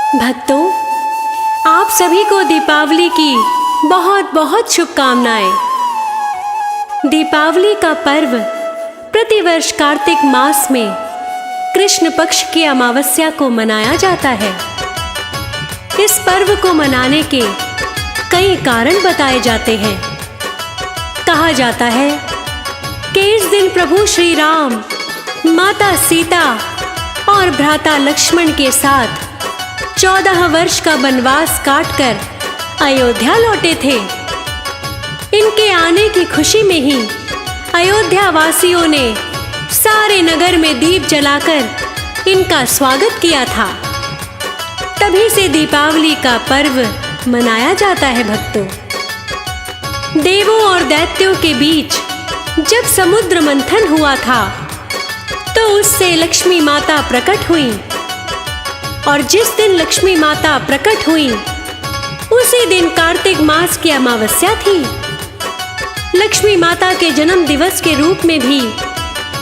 भक्तों, आप सभी को दीपावली की बहुत बहुत शुभकामनाएं। दीपावली का पर्व प्रतिवर्ष कार्तिक मास में कृष्ण पक्ष की अमावस्या को मनाया जाता है। इस पर्व को मनाने के कई कारण बताए जाते हैं। कहा जाता है कि इस दिन प्रभु श्री राम माता सीता और भ्राता लक्ष्मण के साथ 14 वर्ष का वनवास काटकर अयोध्या लौटे थे। इनके आने की खुशी में ही अयोध्या वासियों ने सारे नगर में दीप जलाकर इनका स्वागत किया था। तभी से दीपावली का पर्व मनाया जाता है। भक्तों, देवों और दैत्यों के बीच जब समुद्र मंथन हुआ था तो उससे लक्ष्मी माता प्रकट हुई, और जिस दिन लक्ष्मी माता प्रकट हुई उसी दिन कार्तिक मास की अमावस्या थी। लक्ष्मी माता के जन्म दिवस के रूप में भी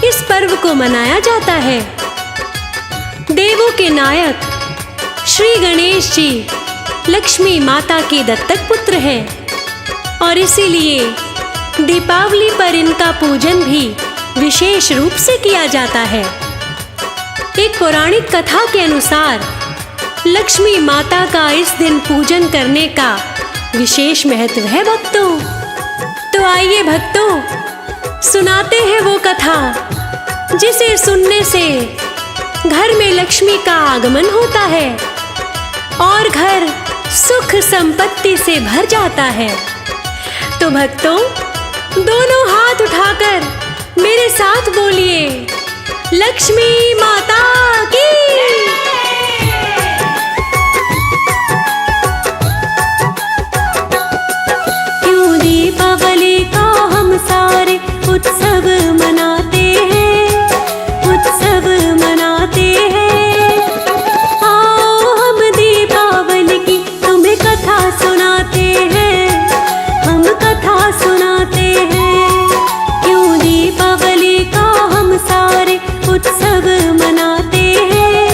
इस पर्व को मनाया जाता है। देवों के नायक श्री गणेश जी लक्ष्मी माता के दत्तक पुत्र हैं, और इसीलिए दीपावली पर इनका पूजन भी विशेष रूप से किया जाता है। एक पौराणिक कथा के अनुसार लक्ष्मी माता का इस दिन पूजन करने का विशेष महत्व है। भक्तों, तो आइए भक्तों, सुनाते हैं वो कथा जिसे सुनने से घर में लक्ष्मी का आगमन होता है और घर सुख संपत्ति से भर जाता है। तो भक्तों, दोनों हाथ उठाकर मेरे साथ बोलिए, लक्ष्मी माता की। क्यों दीपावली का हम सारे उत्सव मनाते हैं, उत्सव मनाते हैं। आओ हम दीपावली की तुम्हें कथा सुनाते हैं, हम कथा सुनाते हैं। क्यों दीपावली का हम सारे उत्सव मनाते हैं,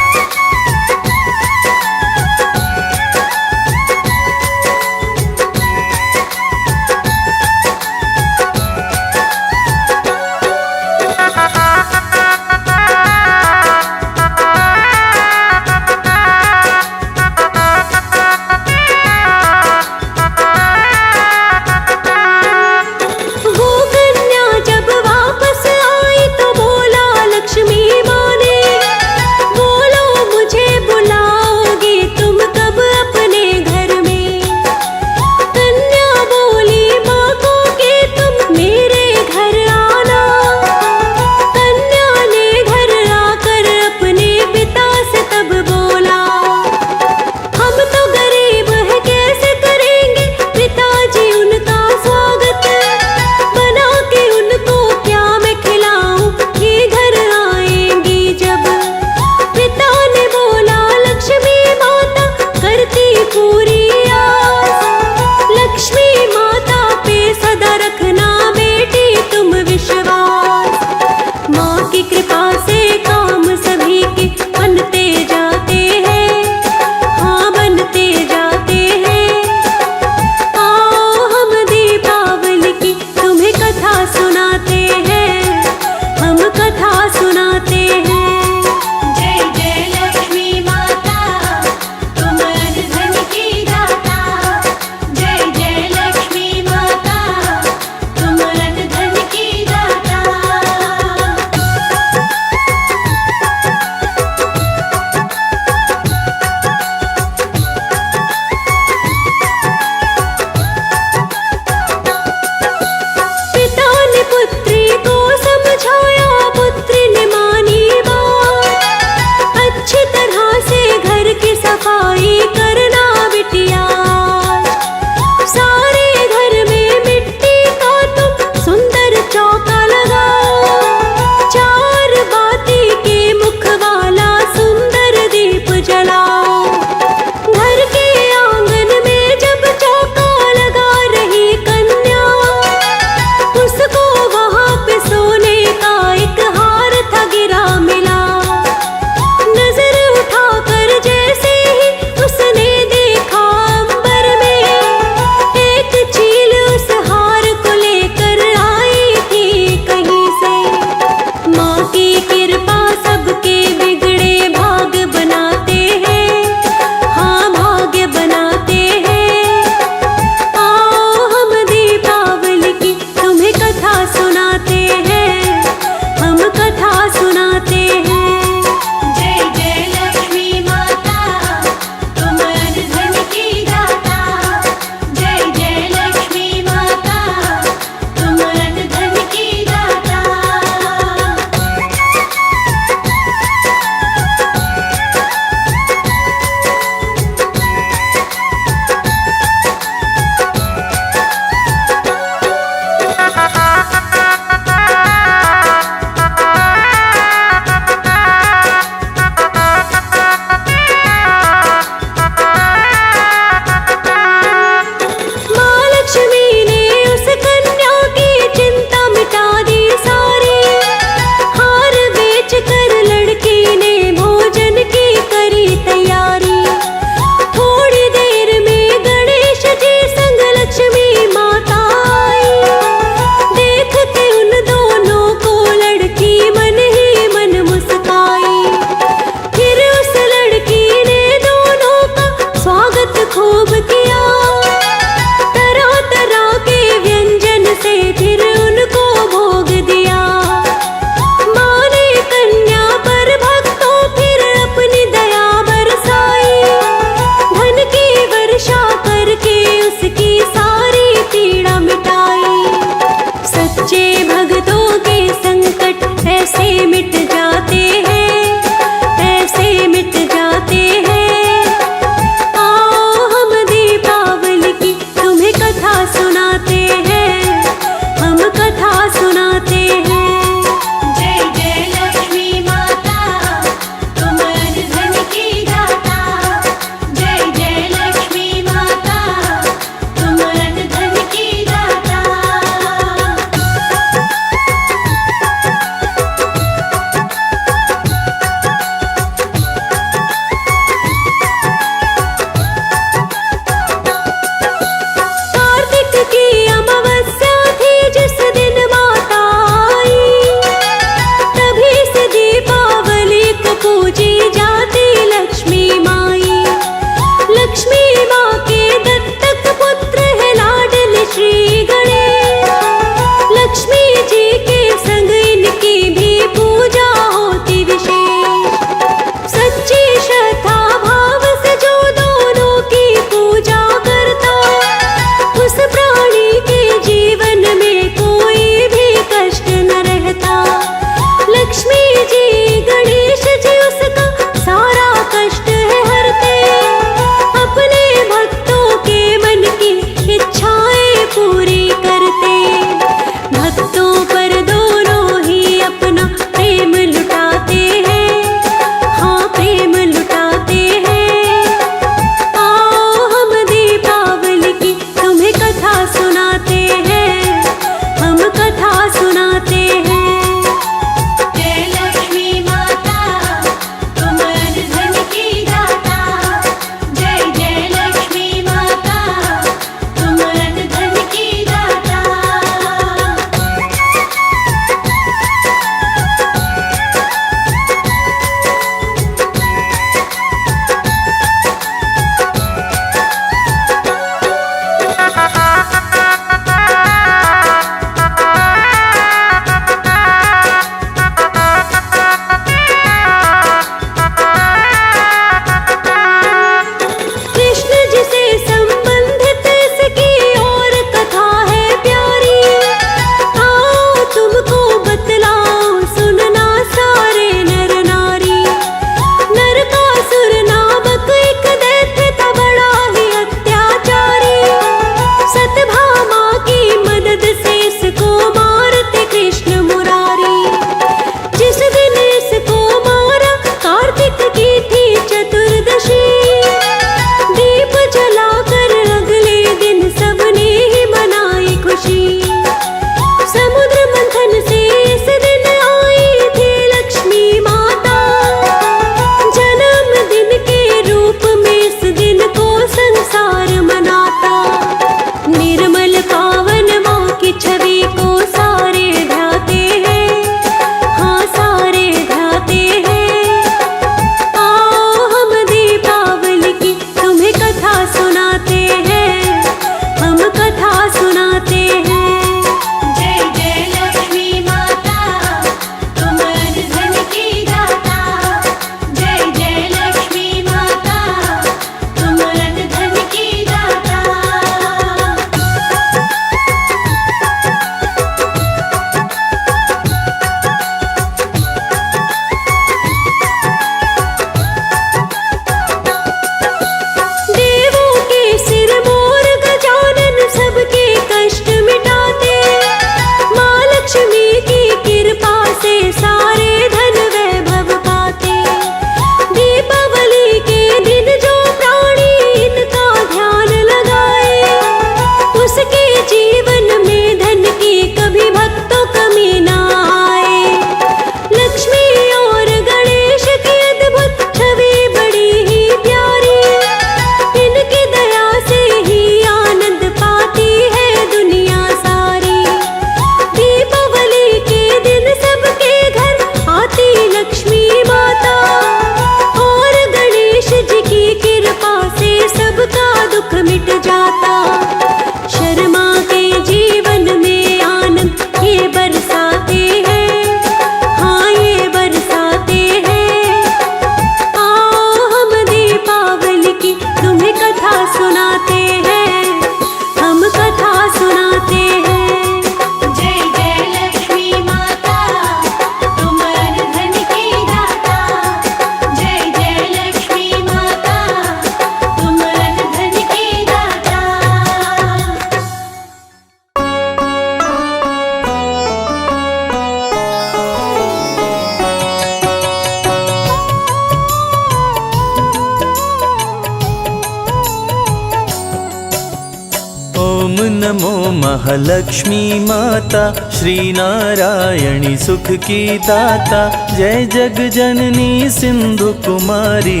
नमो महालक्ष्मी माता, श्री नारायणी सुख की दाता। जय जग जननी सिंधु कुमारी,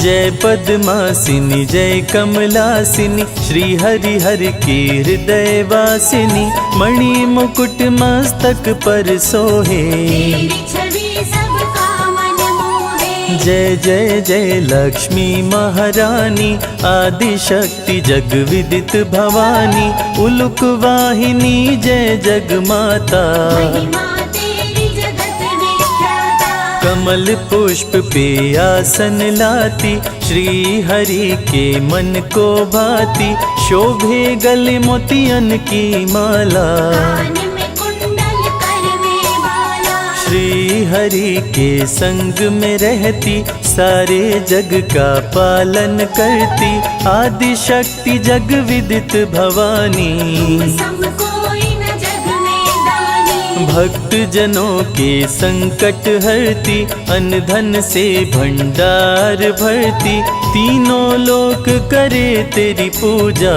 जय पद्मासिनी जय कमलासिनी, श्री हरि हर की हृदय वासिनी। मणि मुकुट मस्तक पर सोहे, जय जय जय लक्ष्मी महारानी। आदि शक्ति जग विदित भवानी, उलुक वाहिनी जय जग माता। कमल पुष्प पे आसन लाती, श्री हरि के मन को भाती। शोभे गले मोतियन की माला, श्री हरि के संग में रहती। सारे जग का पालन करती, आदि शक्ति जग विदित भवानी। भक्त जनों के संकट हरती, अन्न धन से भंडार भरती। तीनों लोक करे तेरी पूजा,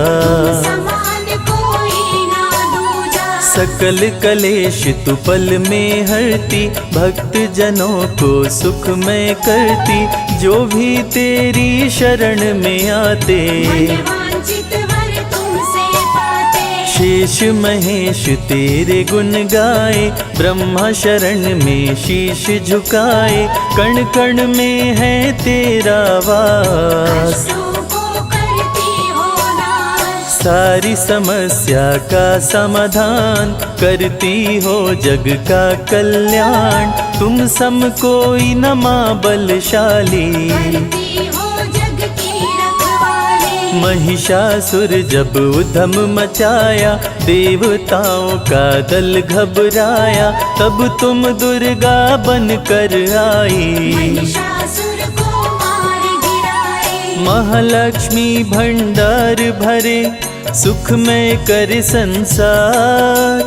सकल कलेश तू पल में हरती। भक्त जनों को सुख में करती, जो भी तेरी शरण में आते। शेष महेश तेरे गुण गाए, ब्रह्मा शरण में शीश झुकाए। कण कण में है तेरा वास, सारी समस्या का समाधान। करती हो जग का कल्याण, तुम सम कोई न मां बलशाली। महिषासुर जब उधम मचाया, देवताओं का दल घबराया। तब तुम दुर्गा बन कर आई, महालक्ष्मी भंडार भरे। सुख में करे संसार,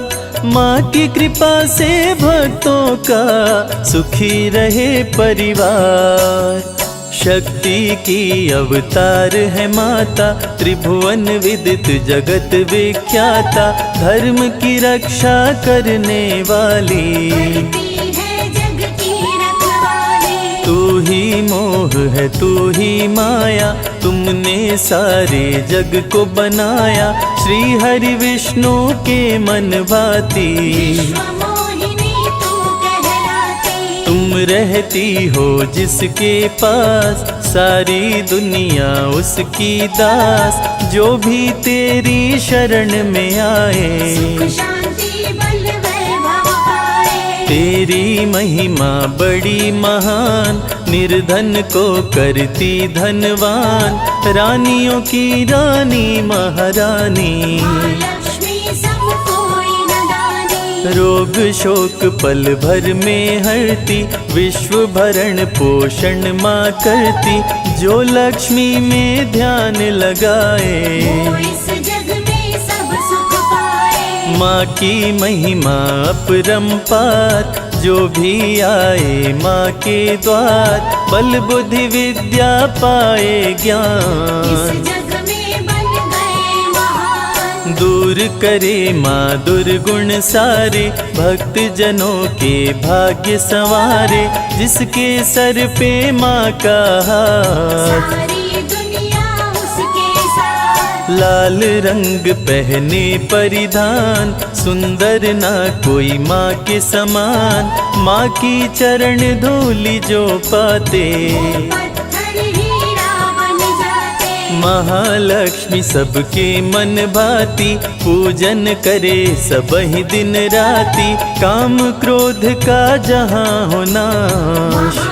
माँ की कृपा से भक्तों का सुखी रहे परिवार। शक्ति की अवतार है माता, त्रिभुवन विदित जगत विख्याता। धर्म की रक्षा करने वाली, तू ही मोह है तू ही माया। तुमने सारे जग को बनाया, श्री हरि विष्णु के मन भाती। तुम रहती हो जिसके पास, सारी दुनिया उसकी दास। जो भी तेरी शरण में आए, तेरी महिमा बड़ी महान। निर्धन को करती धनवान, रानियों की रानी महारानी। रोग शोक पल भर में हरती, विश्व भरण पोषण माँ करती। जो लक्ष्मी में ध्यान लगाए, माँ की महिमा अपरंपार। जो भी आए माँ के द्वार, बल बुद्धि विद्या पाए ज्ञान। दूर करे माँ दुर्गुण सारे, भक्त जनों के भाग्य संवारे। जिसके सर पे माँ का हाथ, लाल रंग पहने परिधान। सुंदर ना कोई माँ के समान, माँ की चरण धूलि जो पाते। महालक्ष्मी सबके मन भाती, पूजन करे सब ही दिन राती। काम क्रोध का जहाँ हो नाश,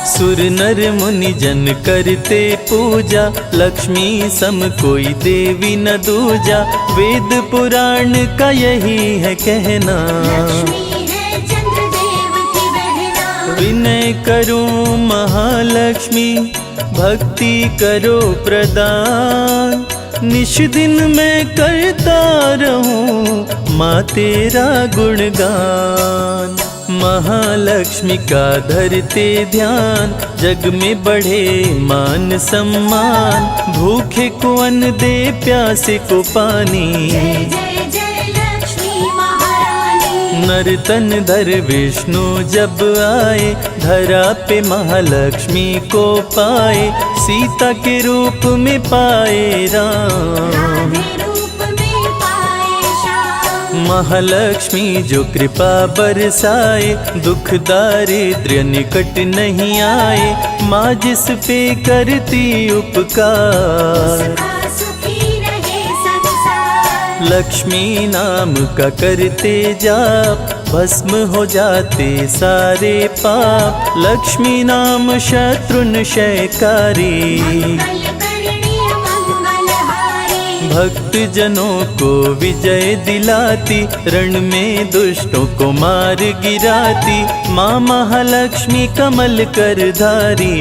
सुर नर मुनि जन करते पूजा। लक्ष्मी सम कोई देवी न दूजा, वेद पुराण का यही है कहना। विनय करूं महालक्ष्मी, भक्ति करो प्रदान। निश दिन मैं करता रहूं माँ तेरा गुणगान। महालक्ष्मी का धरते ध्यान, जग में बढ़े मान सम्मान। भूखे को अन्न दे, प्यासे को पानी। जय जय जय लक्ष्मी महारानी। नर तन धर विष्णु जब आए, धरा पे महालक्ष्मी को पाए। सीता के रूप में पाए राम, राधे रूप में पाए श्याम। महालक्ष्मी जो कृपा बरसाए, दुख दारिद्र्य निकट नहीं आए। माँ जिस पे करती उपकार, सदा सुखी रहे संसार। लक्ष्मी नाम का करते जाप, भस्म हो जाते सारे पाप। लक्ष्मी नाम शत्रुनशयकारी, मंगल करणी मंगलहारी। भक्त जनों को विजय दिलाती, रण में दुष्टों को मार गिराती। माँ महालक्ष्मी कमल कर धारी,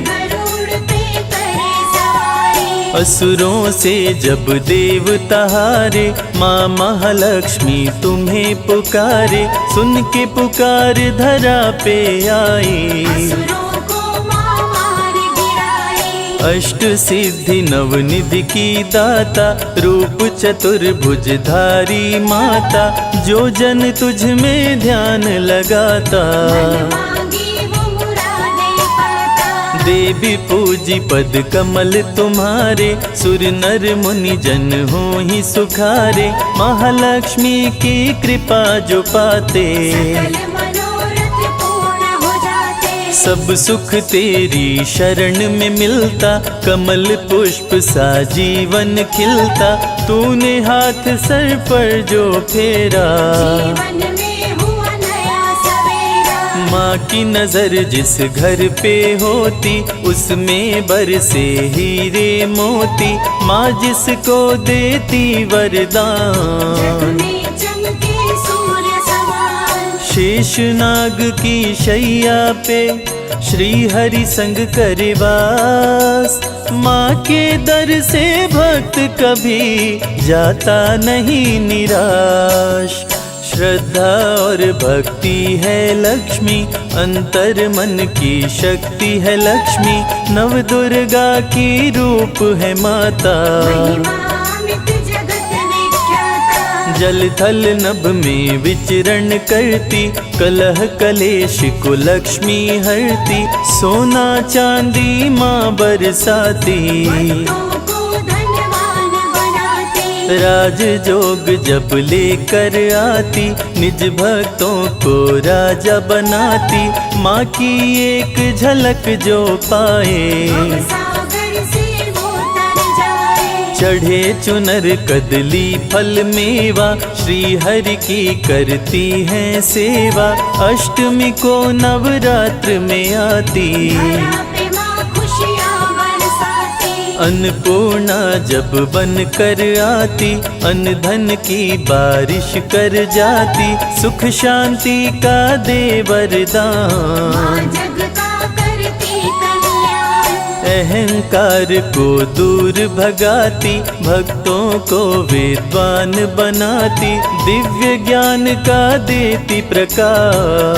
गरुड़ पे करे सवारी। असुरों से जब देवता हारे, माँ महालक्ष्मी तुम्हें पुकारे। सुन के पुकार धरा पे आई, असुरों को माँ मार गिराई। अष्ट सिद्धि नवनिधि की दाता, रूप चतुर्भुज धारी माता। जो जन तुझ में ध्यान लगाता, मांगी वो मुरादें पाता। देवी पूजी पद कमल तुम्हारे। सुर नर मुनि जन हो ही सुखारे, महालक्ष्मी की कृपा जो पाते। सकल मनोरथ पूर्ण हो जाते। सब सुख तेरी शरण में मिलता, कमल पुष्प सा जीवन खिलता। तूने हाथ सर पर जो फेरा, जीवन में हुआ नया सवेरा। माँ की नजर जिस घर पे होती, उसमें बरसे हीरे मोती। माँ जिसको देती वरदान, जग में चमके सूर्य समान। शेषनाग की शैया पे श्री हरि संग करे वास। माँ के दर से भक्त कभी जाता नहीं निराश। श्रद्धा और भक्ति है लक्ष्मी, अंतर मन की शक्ति है लक्ष्मी। नव दुर्गा की रूप है माता, महिमा अमित जगत विख्याता। जल थल नभ में विचरण करती। कलह कलेश को लक्ष्मी हरती, सोना चांदी माँ बरसाती। भक्तों को धनवान बनाती। राज जोग जब लेकर आती, निज भक्तों को राजा बनाती। माँ की एक झलक जो पाए, सागर से वो तर जाए। चढ़े चुनर कदली फल मेवा। श्री हरि की करती है सेवा, अष्टमी को नवरात्र में आती। धरा पे माँ खुशियाँ बरसाती। अन्नपूर्णा जब बन कर आती, अन्न धन की बारिश कर जाती। सुख शांति का दे वरदान, माँ जग का करती कल्याण। अहंकार को दूर भगाती। भक्तों को विद्वान बनाती, दिव्य ज्ञान का देती प्रकाश।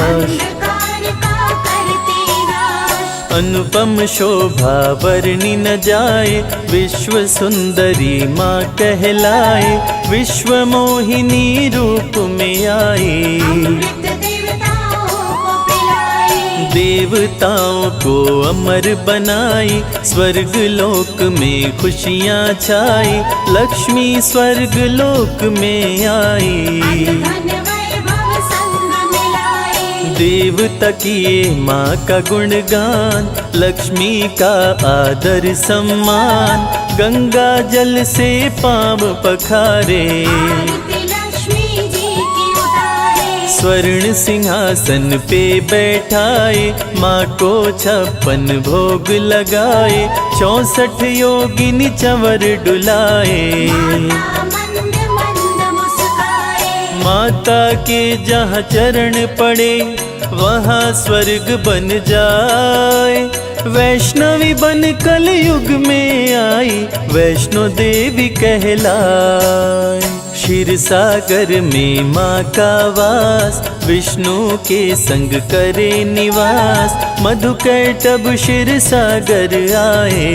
अंधकार का करती नाश। अनुपम शोभा वर्णि न जाए, विश्व सुंदरी माँ कहलाए। विश्व मोहिनी रूप में आई, अमृत देवताओं को पिलाई। देवताओं को अमर बनाई। स्वर्ग लोक में खुशियाँ छाई, लक्ष्मी स्वर्ग लोक में आई। धन वैभव संग मिलाई। देवता किए माँ का गुणगान, लक्ष्मी का आदर सम्मान। गंगा जल से पाँव पखारे, आरती लक्ष्मी जी की उतारे। स्वर्ण सिंहासन पे बैठाए। माँ को 56 भोग लगाए, 64 योगिनी चंवर डुलाए। माता मंद मंद मुस्काए। माता के जहाँ चरण पड़े, वहाँ स्वर्ग बन जाए। वैष्णवी बन कलयुग में आई, वैष्णो देवी कहलाए। क्षीर सागर में माँ का वास, विष्णु के संग करे निवास। मधुकैटभ क्षीर सागर आए,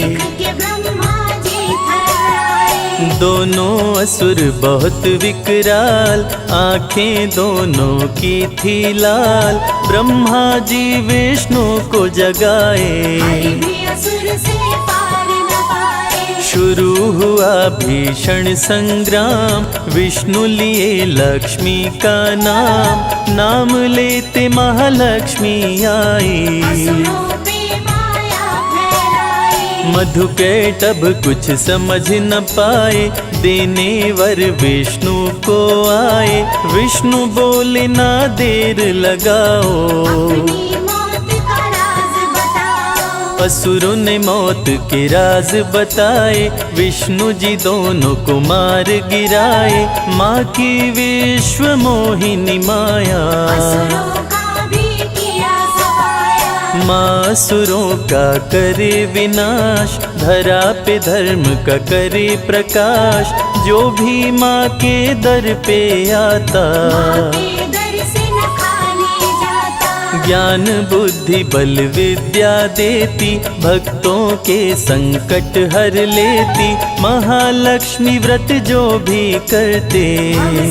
देख के ब्रह्मा जी थर्राए। दोनों असुर बहुत विकराल, आंखें दोनों की थी लाल। ब्रह्मा जी विष्णु को जगाए, हरि भी असुर से पार न पाए। शुरू हुआ भीषण संग्राम, विष्णु लिए लक्ष्मी का नाम। नाम लेते महालक्ष्मी आई, असुरों पे माया फैलाई। मधुकैटभ कुछ समझ न पाए, देने वर विष्णु को आए। विष्णु बोले ना देर लगाओ, अपनी मौत का राज बताओ। असुरों ने मौत के राज बताए। विष्णु जी दोनों को मार गिराए, माँ की विश्व मोहिनी माया। असुरों का भी किया सफाया। माँ असुरों का करे विनाश, धरा पे धर्म का करे प्रकाश। जो भी माँ के दर पे आता, माँ के दर से न खाली जाता। ज्ञान बुद्धि बल विद्या देती, भक्तों के संकट हर लेती। महालक्ष्मी व्रत जो भी करते,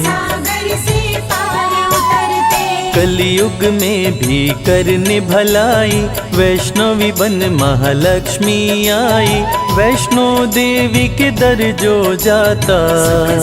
सागर से पार उतरते। कलयुग में भी करने भलाई। वैष्णवी बन महालक्ष्मी आई, वैष्णो देवी के दर जो जाता।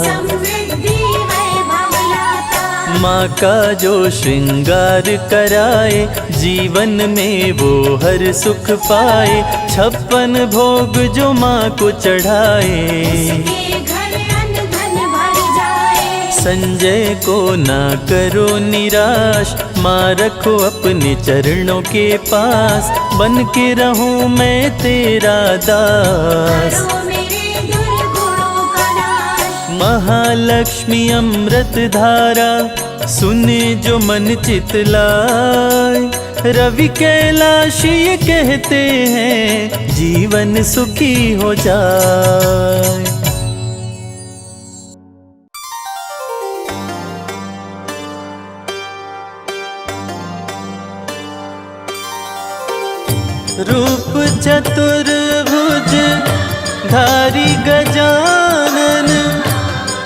समृद्धि वैभव लाता। माँ का जो श्रृंगार कराए, जीवन में वो हर सुख पाए। 56 भोग जो माँ को चढ़ाए, उसके घर अन्न धन भर जाए। संजय को ना करो निराश, माँ रखो अपने चरणों के पास। बन के रहूं मैं तेरा दास, करो मेरे दुर्गुणों का नाश। महालक्ष्मी अमृत धारा, सुने जो मन चितलाए। रवि कैलाश ये कहते हैं, जीवन सुखी हो जाए। रूप चतुर्भुज धारी गजानन,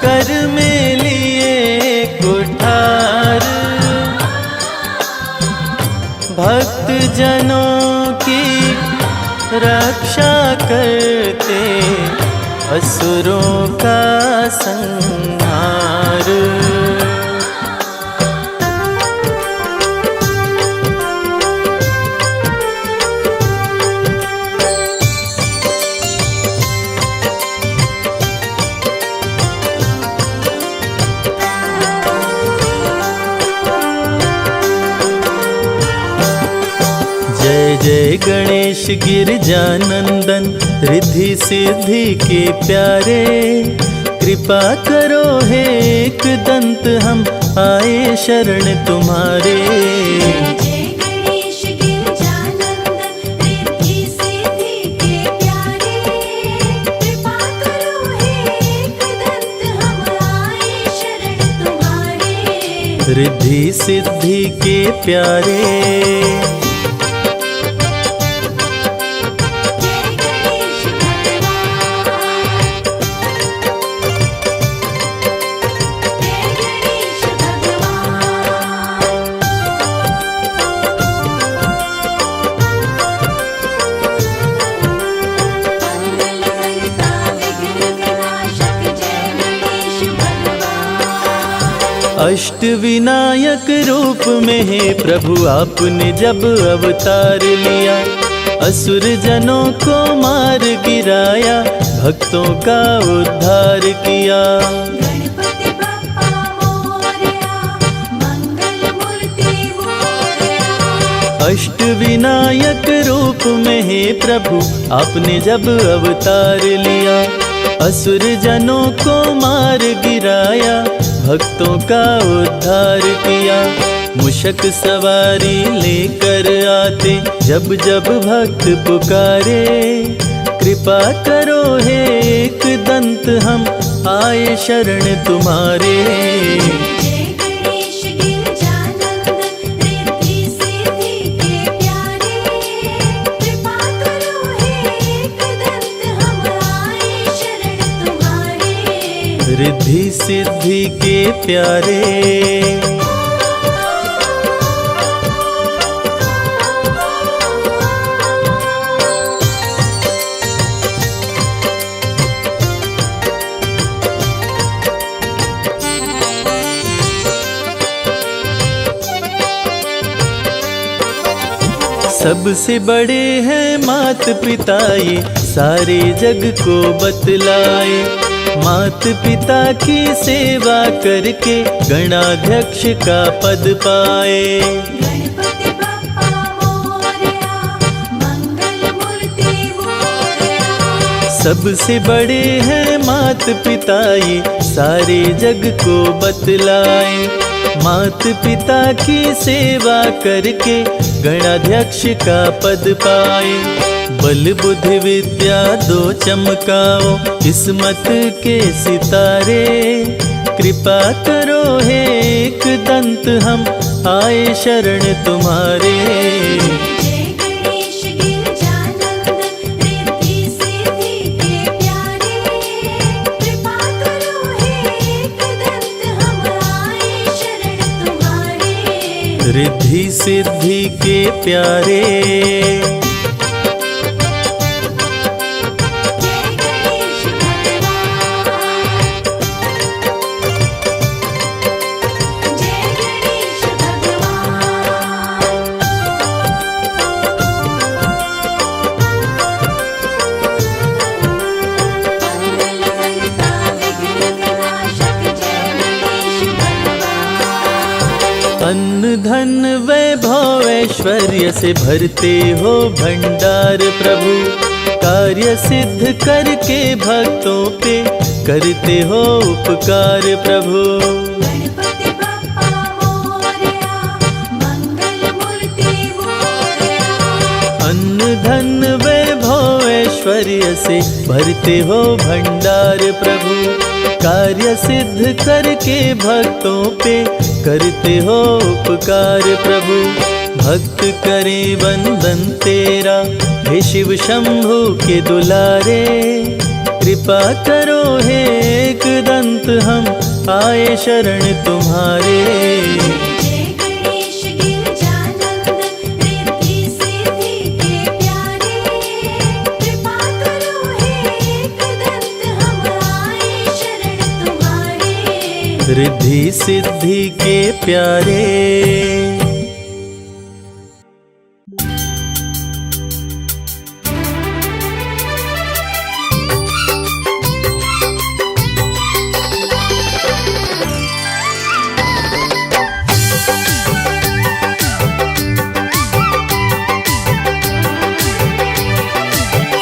कर में लिए कुठार। भक्त जनों की रक्षा करते, असुरों का संहार। जय जय गणेश गिरजानंदन, रिद्धि सिद्धि के प्यारे। कृपा करो हे एक दंत, हम आए शरण तुम्हारे। जय गणेश गिरजानंदन, रिद्धि सिद्धि के प्यारे। कृपा करो हे एकदंत, हम आए शरण तुम्हारे। रिद्धि सिद्धि के प्यारे। अष्ट विनायक रूप में है प्रभु आपने जब अवतार लिया। असुर जनों को मार गिराया, भक्तों का उद्धार किया। गणपति बप्पा मोरया, मंगल मूर्ति मोरया। अष्ट विनायक रूप में है प्रभु आपने जब अवतार लिया। असुर जनों को मार गिराया, भक्तों का उद्धार किया। मुशक सवारी लेकर आते, जब जब भक्त पुकारे। कृपा करो हे एक दंत हम आए शरण तुम्हारे। जय गणेश गिरजानंदन रिद्धि सिद्धि के प्यारे, कृपा करो हे एक दंत हम आए शरण तुम्हारे। रिद्धि सिद्धि के प्यारे। सबसे बड़े हैं मात पिता ये सारे जग को बतलाए। मात पिता की सेवा करके गणाध्यक्ष का पद पाए। गणपति बप्पा मोरया, मंगल मूर्ति मोरया। सबसे बड़े हैं मात पिता ये सारे जग को बतलाए। मात पिता की सेवा करके गणाध्यक्ष का पद पाए। बल बुद्धि विद्या दो चमकाओ किस्मत के सितारे। कृपा करो हे एक दंत हम आए शरण तुम्हारे। जय गणेश गिरजानंदन रिद्धि सिद्धि के प्यारे, कृपा करो हे एक दंत हम आए शरण तुम्हारे। रिद्धि सिद्धि के प्यारे। जय गणेश भगवान, जय गणेश भगवान। मंगलकर्ता विघ्न विनाशक जय गणेश भगवान। अन्न धन वैभव ऐश्वर्य से भरते हो भंडार प्रभु। कार्य सिद्ध करके भक्तों पे करते हो उपकार प्रभु। गणपति बप्पा मोरया, मंगल मूर्ति मोरया। अन्न धन वैभव ऐश्वर्य से भरते हो भंडार प्रभु। कार्य सिद्ध करके भक्तों पे करते हो उपकार प्रभु। भक्त करे वंदन तेरा हे शिव शंभु के दुलारे। कृपा करो हे एक दंत हम आए शरण तुम्हारे। जय गणेश गिरजानंदन रिद्धि सिद्धि के प्यारे, कृपा करो हे एक दंत हम आए शरण तुम्हारे। रिद्धि सिद्धि के प्यारे।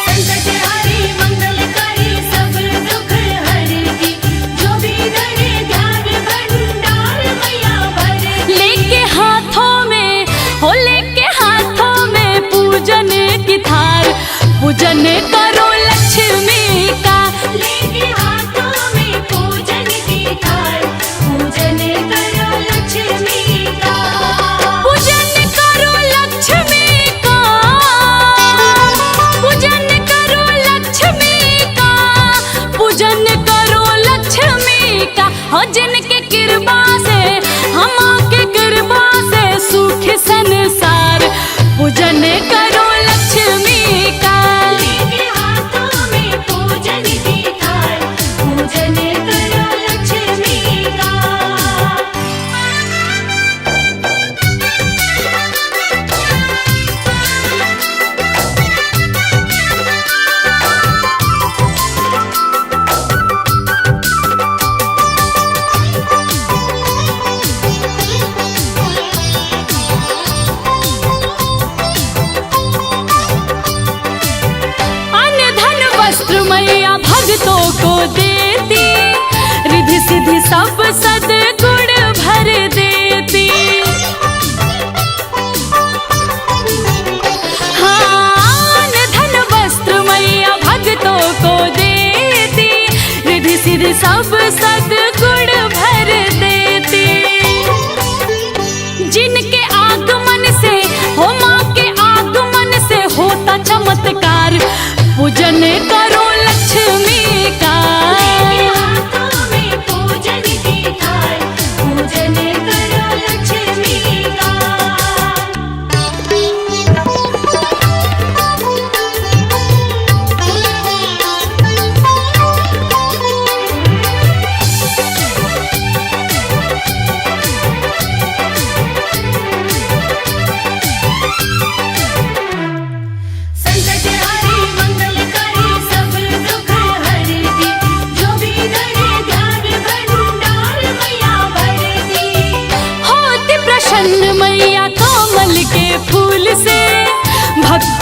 संकटहारी मंगलकारी सब दुख हरती, जो भी धरे ध्यान भंडार मैया भरे। लेके हाथों में पूजन की थार, पूजन करो लक्ष्मी का। लेके हाथों में पूजन की थाल, पूजन करो लक्ष्मी का। पूजन करो लक्ष्मी का, पूजन करो लक्ष्मी का, पूजन करो लक्ष्मी का। हो जिनके कृपा से हम के कृपा से सुख संसार, पूजन करो लक्ष्मी का। लेके हाथों में पूजन की थाल, पूजन करो लक्ष्मी का। अन्न धन वस्त्र मैया भक्तों को देती, रिद्धि सिद्धि सब सद्गुण भर देती। हाँ, अन्न धन वस्त्र मैया भक्त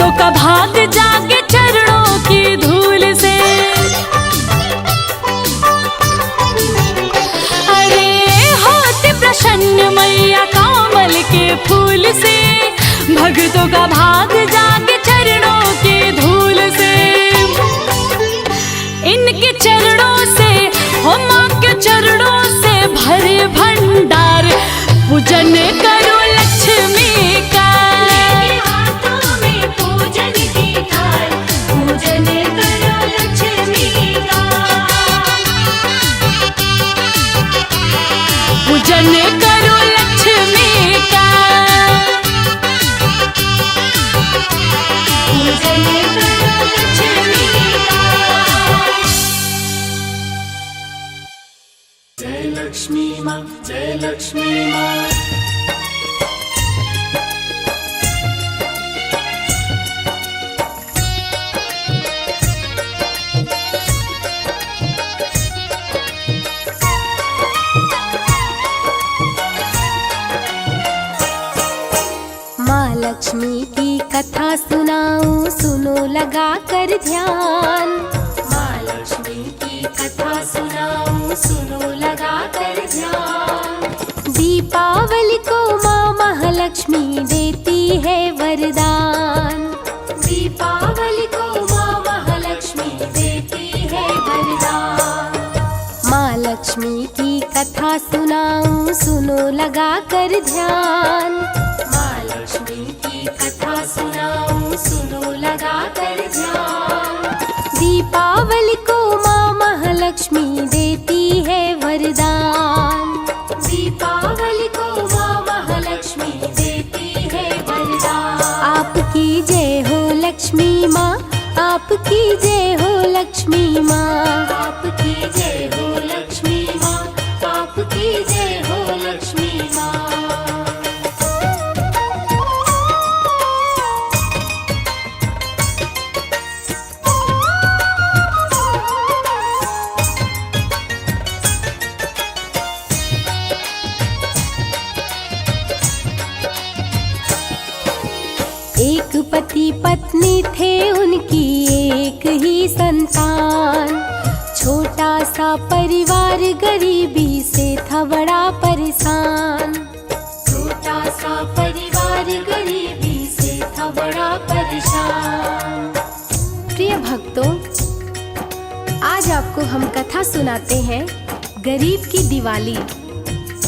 भक्तों का भाग जागे चरणों की धूल से। अरे होती प्रसन्न मैया कमल के फूल से, भक्तों का भाग जागे चरणों की धूल से। इनके चरणों से, हो मां के चरणों से भरे भंडार, पूजन करो लक्ष्मी का। लेके हाथों में पूजन की थाल, पूजन करो लक्ष्मी का। पूजन करो लक्ष्मी का। पूजन करो लक्ष्मी का। जय लक्ष्मी माँ, जय लक्ष्मी माँ। माँ लक्ष्मी की कथा सुनाऊं, सुनो लगा कर ध्यान। माँ लक्ष्मी की कथा सुनाऊं, सुनो लगा कर ध्यान। दीपावली को माँ महालक्ष्मी देती है वरदान। दीपावली को माँ महालक्ष्मी देती है वरदान। माँ लक्ष्मी की कथा सुनाऊं, सुनो लगा कर ध्यान। माँ लक्ष्मी की कथा सुनाऊं, सुनो लगा कर ध्यान। दीपावली को माँ महालक्ष्मी देती है वरदान। दीपावली को माँ महालक्ष्मी देती है वरदान। आपकी जय हो लक्ष्मी माँ, आपकी जय हो लक्ष्मी माँ। आपकी जय हो लक्ष्मी माँ, आपकी जय हो लक्ष्मी माँ। एक पति पत्नी थे, उनकी एक ही संतान। छोटा सा परिवार गरीबी से था बड़ा परेशान। छोटा सा परिवार गरीबी से था बड़ा परेशान। प्रिय भक्तों, आज आपको हम कथा सुनाते हैं गरीब की दिवाली।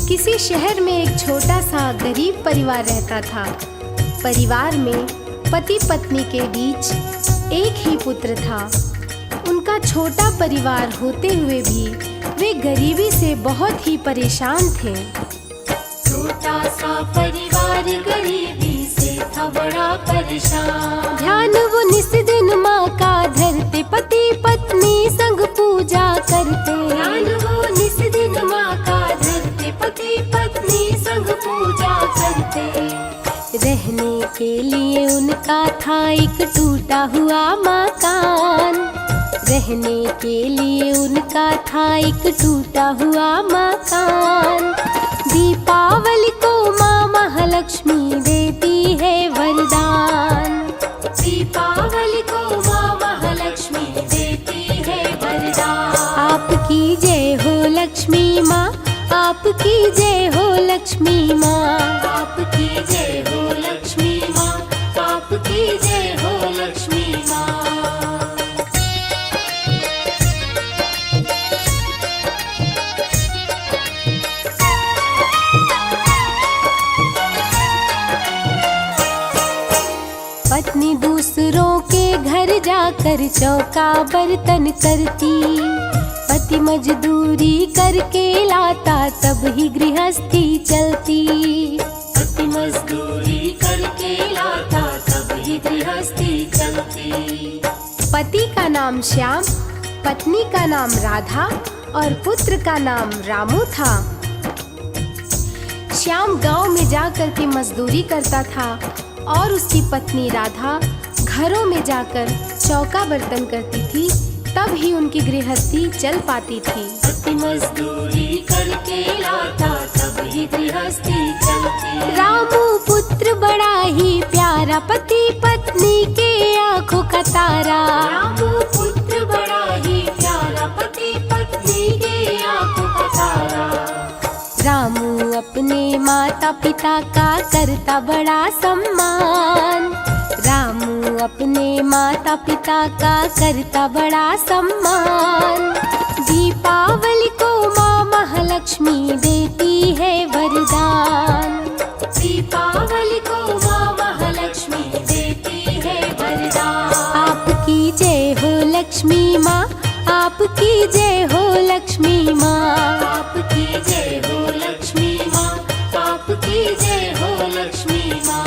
किसी शहर में एक छोटा सा गरीब परिवार रहता था। परिवार में पति पत्नी के बीच एक ही पुत्र था। उनका छोटा परिवार होते हुए भी वे गरीबी से बहुत ही परेशान थे। छोटा सा परिवार गरीबी से था बड़ा परेशान। ध्यान वो निस दिन माँ का धरते, पति पत्नी संग पूजा करते। ध्यान वो निस दिन माँ का धरते, पति पत्नी संग पूजा करते। रहने के लिए उनका था एक टूटा हुआ मकान। रहने के लिए उनका था एक टूटा हुआ मकान। दीपावली को माँ महालक्ष्मी देती है वरदान। दीपावली को माँ महालक्ष्मी देती है वरदान। आपकी जय हो लक्ष्मी माँ, आपकी जय हो लक्ष्मी माँ। आपकी जय हो लक्ष्मी माँ, आपकी जय हो लक्ष्मी माँ। पत्नी दूसरों के घर जाकर चौका बर्तन करती। पति मजदूरी करके लाता, तब ही गृहस्थी चलती। पति मजदूरी करके लाता, तब ही गृहस्थी चलती। पति का नाम श्याम, पत्नी का नाम राधा और पुत्र का नाम रामू था। श्याम गांव में जाकर के मजदूरी करता था और उसकी पत्नी राधा घरों में जाकर चौका बर्तन करती थी, तब ही उनकी गृहस्थी चल पाती थी। पति मजदूरी करके लाता, तब ही गृहस्थी चलती। रामू पुत्र बड़ा ही प्यारा, पति पत्नी के रामू अपने माता पिता का करता बड़ा सम्मान। रामू अपने माता पिता का करता बड़ा सम्मान। दीपावली को माँ महालक्ष्मी देती है वरदान। दीपावली को माँ महालक्ष्मी देती है वरदान। आपकी जय हो लक्ष्मी माँ, आपकी जय हो लक्ष्मी माँ, आपकी जय हो लक्ष्मी माँ, आपकी जय हो लक्ष्मी माँ।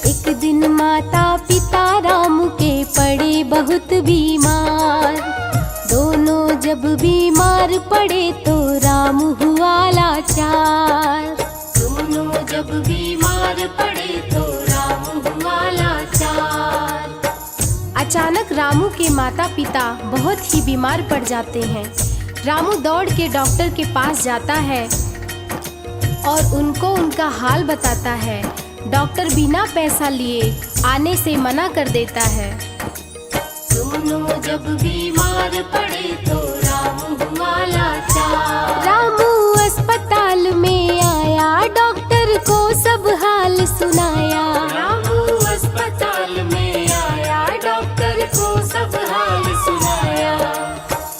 एक दिन माता पिता रामू के पड़े बहुत बीमार। दोनों जब बीमार पड़े तो रामू हुआ लाचार। दोनों जब बीमार पड़े तो रामू हुआ लाचार। अचानक रामू के माता पिता बहुत ही बीमार पड़ जाते हैं। रामू दौड़ के डॉक्टर के पास जाता है और उनको उनका हाल बताता है। डॉक्टर बिना पैसा लिए आने से मना कर देता है। दोनों जब बीमार पड़े तो रामू हुआ लाचार। रामू अस्पताल में आया, डॉक्टर को सब हाल सुनाया। रामू अस्पताल में आया, डॉक्टर को सब हाल सुनाया।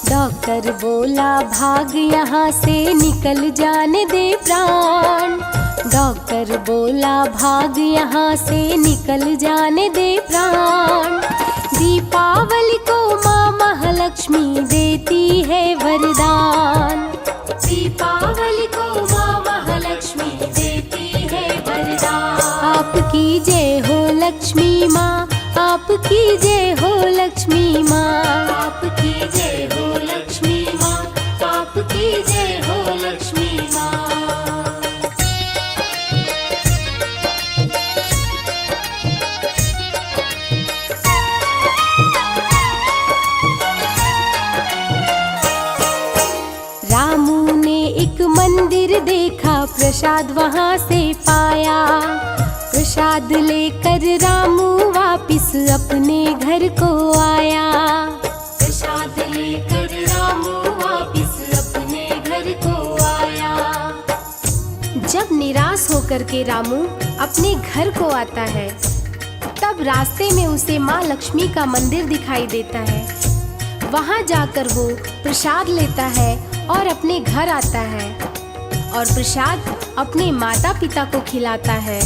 डॉक्टर बोला भाग यहाँ से, निकल जाने दे प्राण। डॉक्टर बोला भाग यहाँ से, निकल जाने दे प्राण। दीपावली को माँ महालक्ष्मी देती है वरदान। दीपावली को माँ महालक्ष्मी देती है वरदान। आपकी जय हो लक्ष्मी माँ, आपकी जय हो लक्ष्मी माँ, आपकी जय हो लक्ष्मी माँ, आपकी जय हो लक्ष्मी माँ। रामू ने एक मंदिर देखा, प्रसाद वहाँ से पाया। प्रसाद लेकर रामू वापिस अपने घर को आया। प्रसाद लेकर रामू वापिस अपने घर को आया। जब निराश होकर के रामू अपने घर को आता है, तब रास्ते में उसे माँ लक्ष्मी का मंदिर दिखाई देता है। वहाँ जाकर वो प्रसाद लेता है और अपने घर आता है और प्रसाद अपने माता पिता को खिलाता है।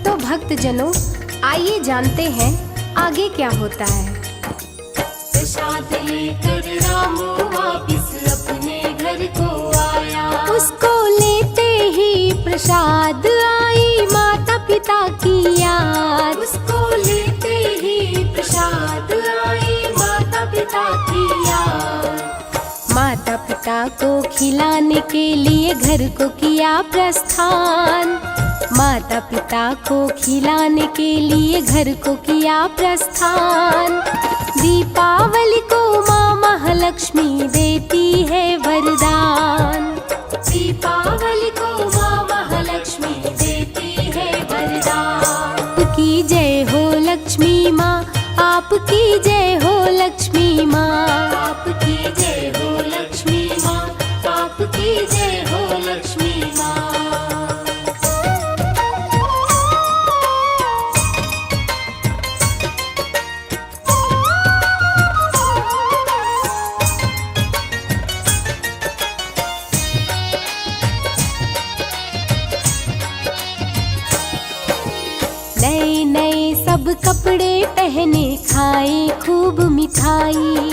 तो भक्तजनों, आइए जानते हैं आगे क्या होता है। प्रसाद लेकर रामू वापिस अपने घर को आया। उसको लेते ही प्रसाद आई माता पिता की याद। उसको लेते ही प्रसाद आई माता पिता की याद। माता पिता को खिलाने के लिए घर को किया प्रस्थान। माता पिता को खिलाने के लिए घर को किया प्रस्थान। दीपावली को माँ महालक्ष्मी देती है वरदान। दीपावली को माँ महालक्ष्मी देती है वरदान। आपकी जय हो लक्ष्मी माँ, आपकी जय हो लक्ष्मी माँ, आपकी जय हो लक्ष्मी माँ, आपकी जय हो लक्ष्मी माँ। नए नए सब कपड़े पहने, खाए खूब मिठाई।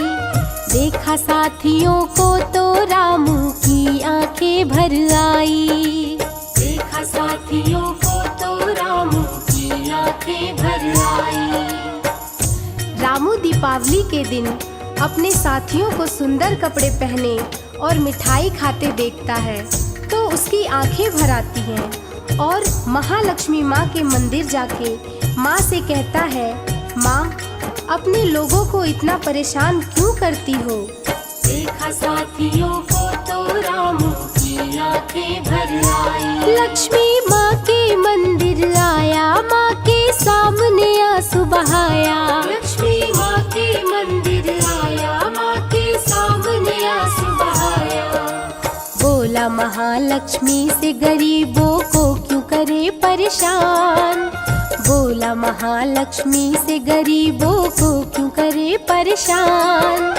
देखा साथियों को तो रामू की आंखें भर आई। देखा साथियों को तो रामू की आंखें भर आई। रामू दीपावली के दिन अपने साथियों को सुंदर कपड़े पहने और मिठाई खाते देखता है तो उसकी आंखें भर आती हैं और महालक्ष्मी माँ के मंदिर जाके माँ से कहता है, माँ अपने लोगों को इतना परेशान क्यों करती हो। देखा देखा साथियों को तो रामू की आंखें भर आई। लक्ष्मी माँ के मंदिर आया, माँ के सामने आंसू बहाया। लक्ष्मी माँ के मंदिर आया, माँ के सामने आंसू बहाया। बोला महालक्ष्मी से गरीबों को क्यों करे परेशान। बोला महालक्ष्मी से गरीबों को क्यों करे परेशान।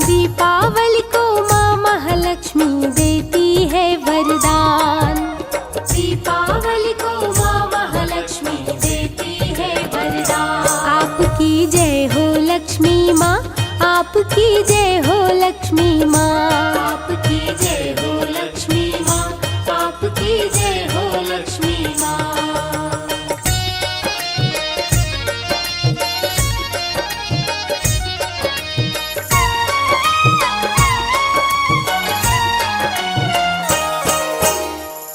दीपावली को माँ महालक्ष्मी देती है वरदान। दीपावली को माँ महालक्ष्मी देती है वरदान। आपकी जय हो लक्ष्मी माँ, आपकी जय हो लक्ष्मी माँ। आपकी जय हो लक्ष्मी माँ, आपकी जय हो लक्ष्मी माँ।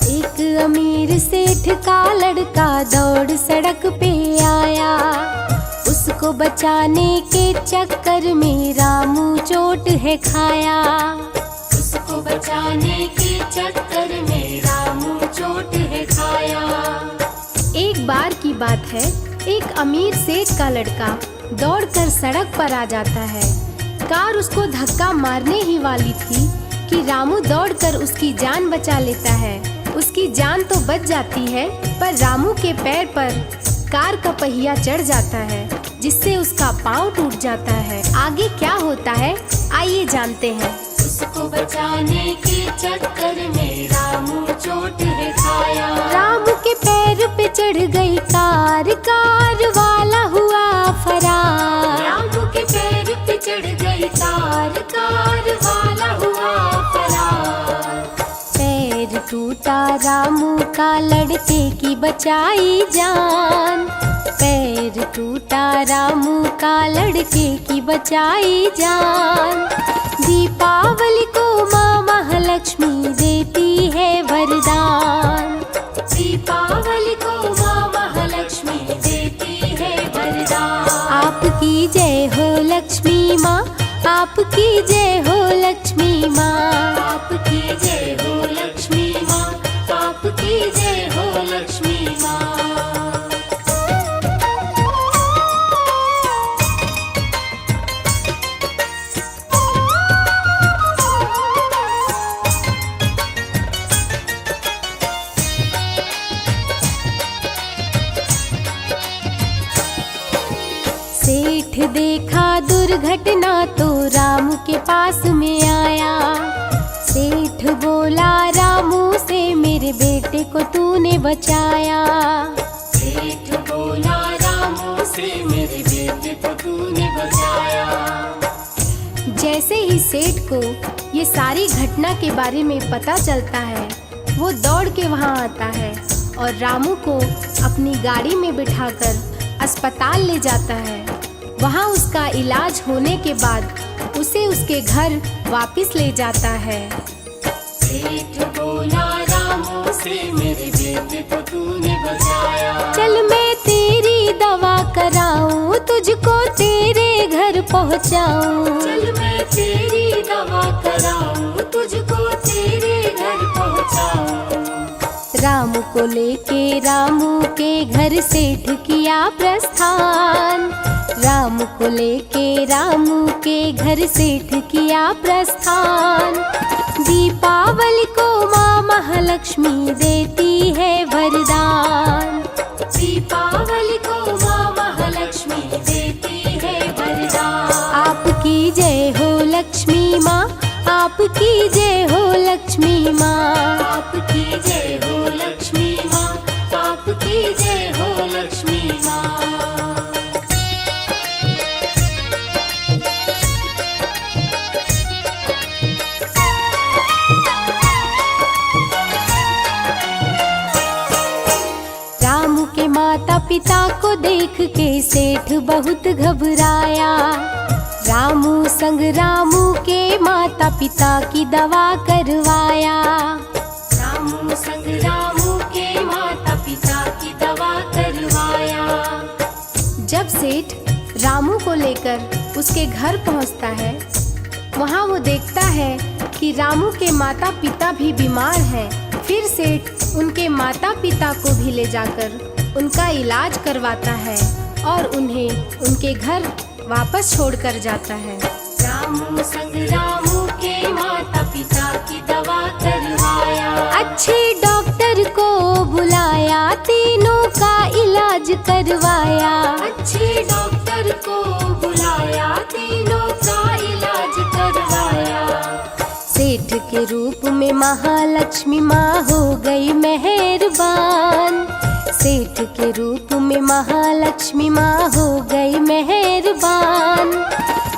एक अमीर सेठ का लड़का दौड़ सड़क पे आया। उसको बचाने के चक्कर में रामू चोट है खाया। उसको बचाने के चक्कर में रामू चोट है खाया। एक बार की बात है, एक अमीर सेठ का लड़का दौड़कर सड़क पर आ जाता है। कार उसको धक्का मारने ही वाली थी कि रामू दौड़कर उसकी जान बचा लेता है। उसकी जान तो बच जाती है, पर रामू के पैर पर कार का पहिया चढ़ जाता है, जिससे उसका पाँव टूट जाता है। आगे क्या होता है, आइए जानते हैं। उसको बचाने के चक्कर में रामू चोट है खाया। रामू के पैर पे चढ़ गई कार, कार वाला हुआ फरार। रामू के पैर पे चढ़ गई कार, कार वाला हुआ फरार। पैर टूटा रामू का, लड़के की बचाई जान। पैर टूटा रामू का, लड़के की बचाई जान। दीपावली को माँ महालक्ष्मी देती है वरदान। दीपावली को माँ महालक्ष्मी देती है वरदान। आपकी जय हो लक्ष्मी माँ, आपकी जय हो लक्ष्मी माँ। आपकी जय हो लक्ष्मी माँ, आपकी जय हो लक्ष्मी माँ। सेठ देखा दुर्घटना तो रामू के पास में आया। सेठ बोला रामू से, मेरे बेटे को तूने बचाया। सेठ बोला रामू से, मेरे बेटे को तूने बचाया। जैसे ही सेठ को ये सारी घटना के बारे में पता चलता है, वो दौड़ के वहाँ आता है और रामू को अपनी गाड़ी में बिठाकर अस्पताल ले जाता है। वहाँ उसका इलाज होने के बाद उसे उसके घर वापस ले जाता है। सेठ बोला रामू से, मेरे बेटे को तूने बचाया। चल मैं तेरी दवा कराऊं, तुझको तेरे घर पहुँचाऊं। चल मैं तेरी दवा कराऊं, तुझको तेरे घर पहुँचाऊं। रामू को लेके रामू के घर सेठ किया प्रस्थान। रामू को लेके रामू के घर सेठ किया प्रस्थान। दीपावली को माँ महालक्ष्मी देती है वरदान। दीपावली को माँ महालक्ष्मी देती है वरदान। आपकी जय हो लक्ष्मी माँ, आपकी जय हो लक्ष्मी माँ। आपकी जय हो लक्ष्मी माँ, आपकी जय हो लक्ष्मी माँ। रामू के माता पिता को देख के सेठ बहुत घबराया। रामू संग रामू के माता पिता की दवा करवाया। रामू संग रामू के माता पिता की दवा करवाया। जब सेठ रामू को लेकर उसके घर पहुंचता है वहाँ वो देखता है कि रामू के माता पिता भी बीमार हैं। फिर सेठ उनके माता पिता को भी ले जाकर उनका इलाज करवाता है और उन्हें उनके घर वापस छोड़कर जाता है। रामू संग रामू के माता पिता की दवा करवाया। अच्छे डॉक्टर को बुलाया, तीनों का इलाज करवाया। अच्छे डॉक्टर को बुलाया, तीनों का इलाज करवाया। सेठ के रूप में महालक्ष्मी माँ हो गई मेहरबान। सेठ के रूप में महालक्ष्मी माँ हो गई मेहरबान।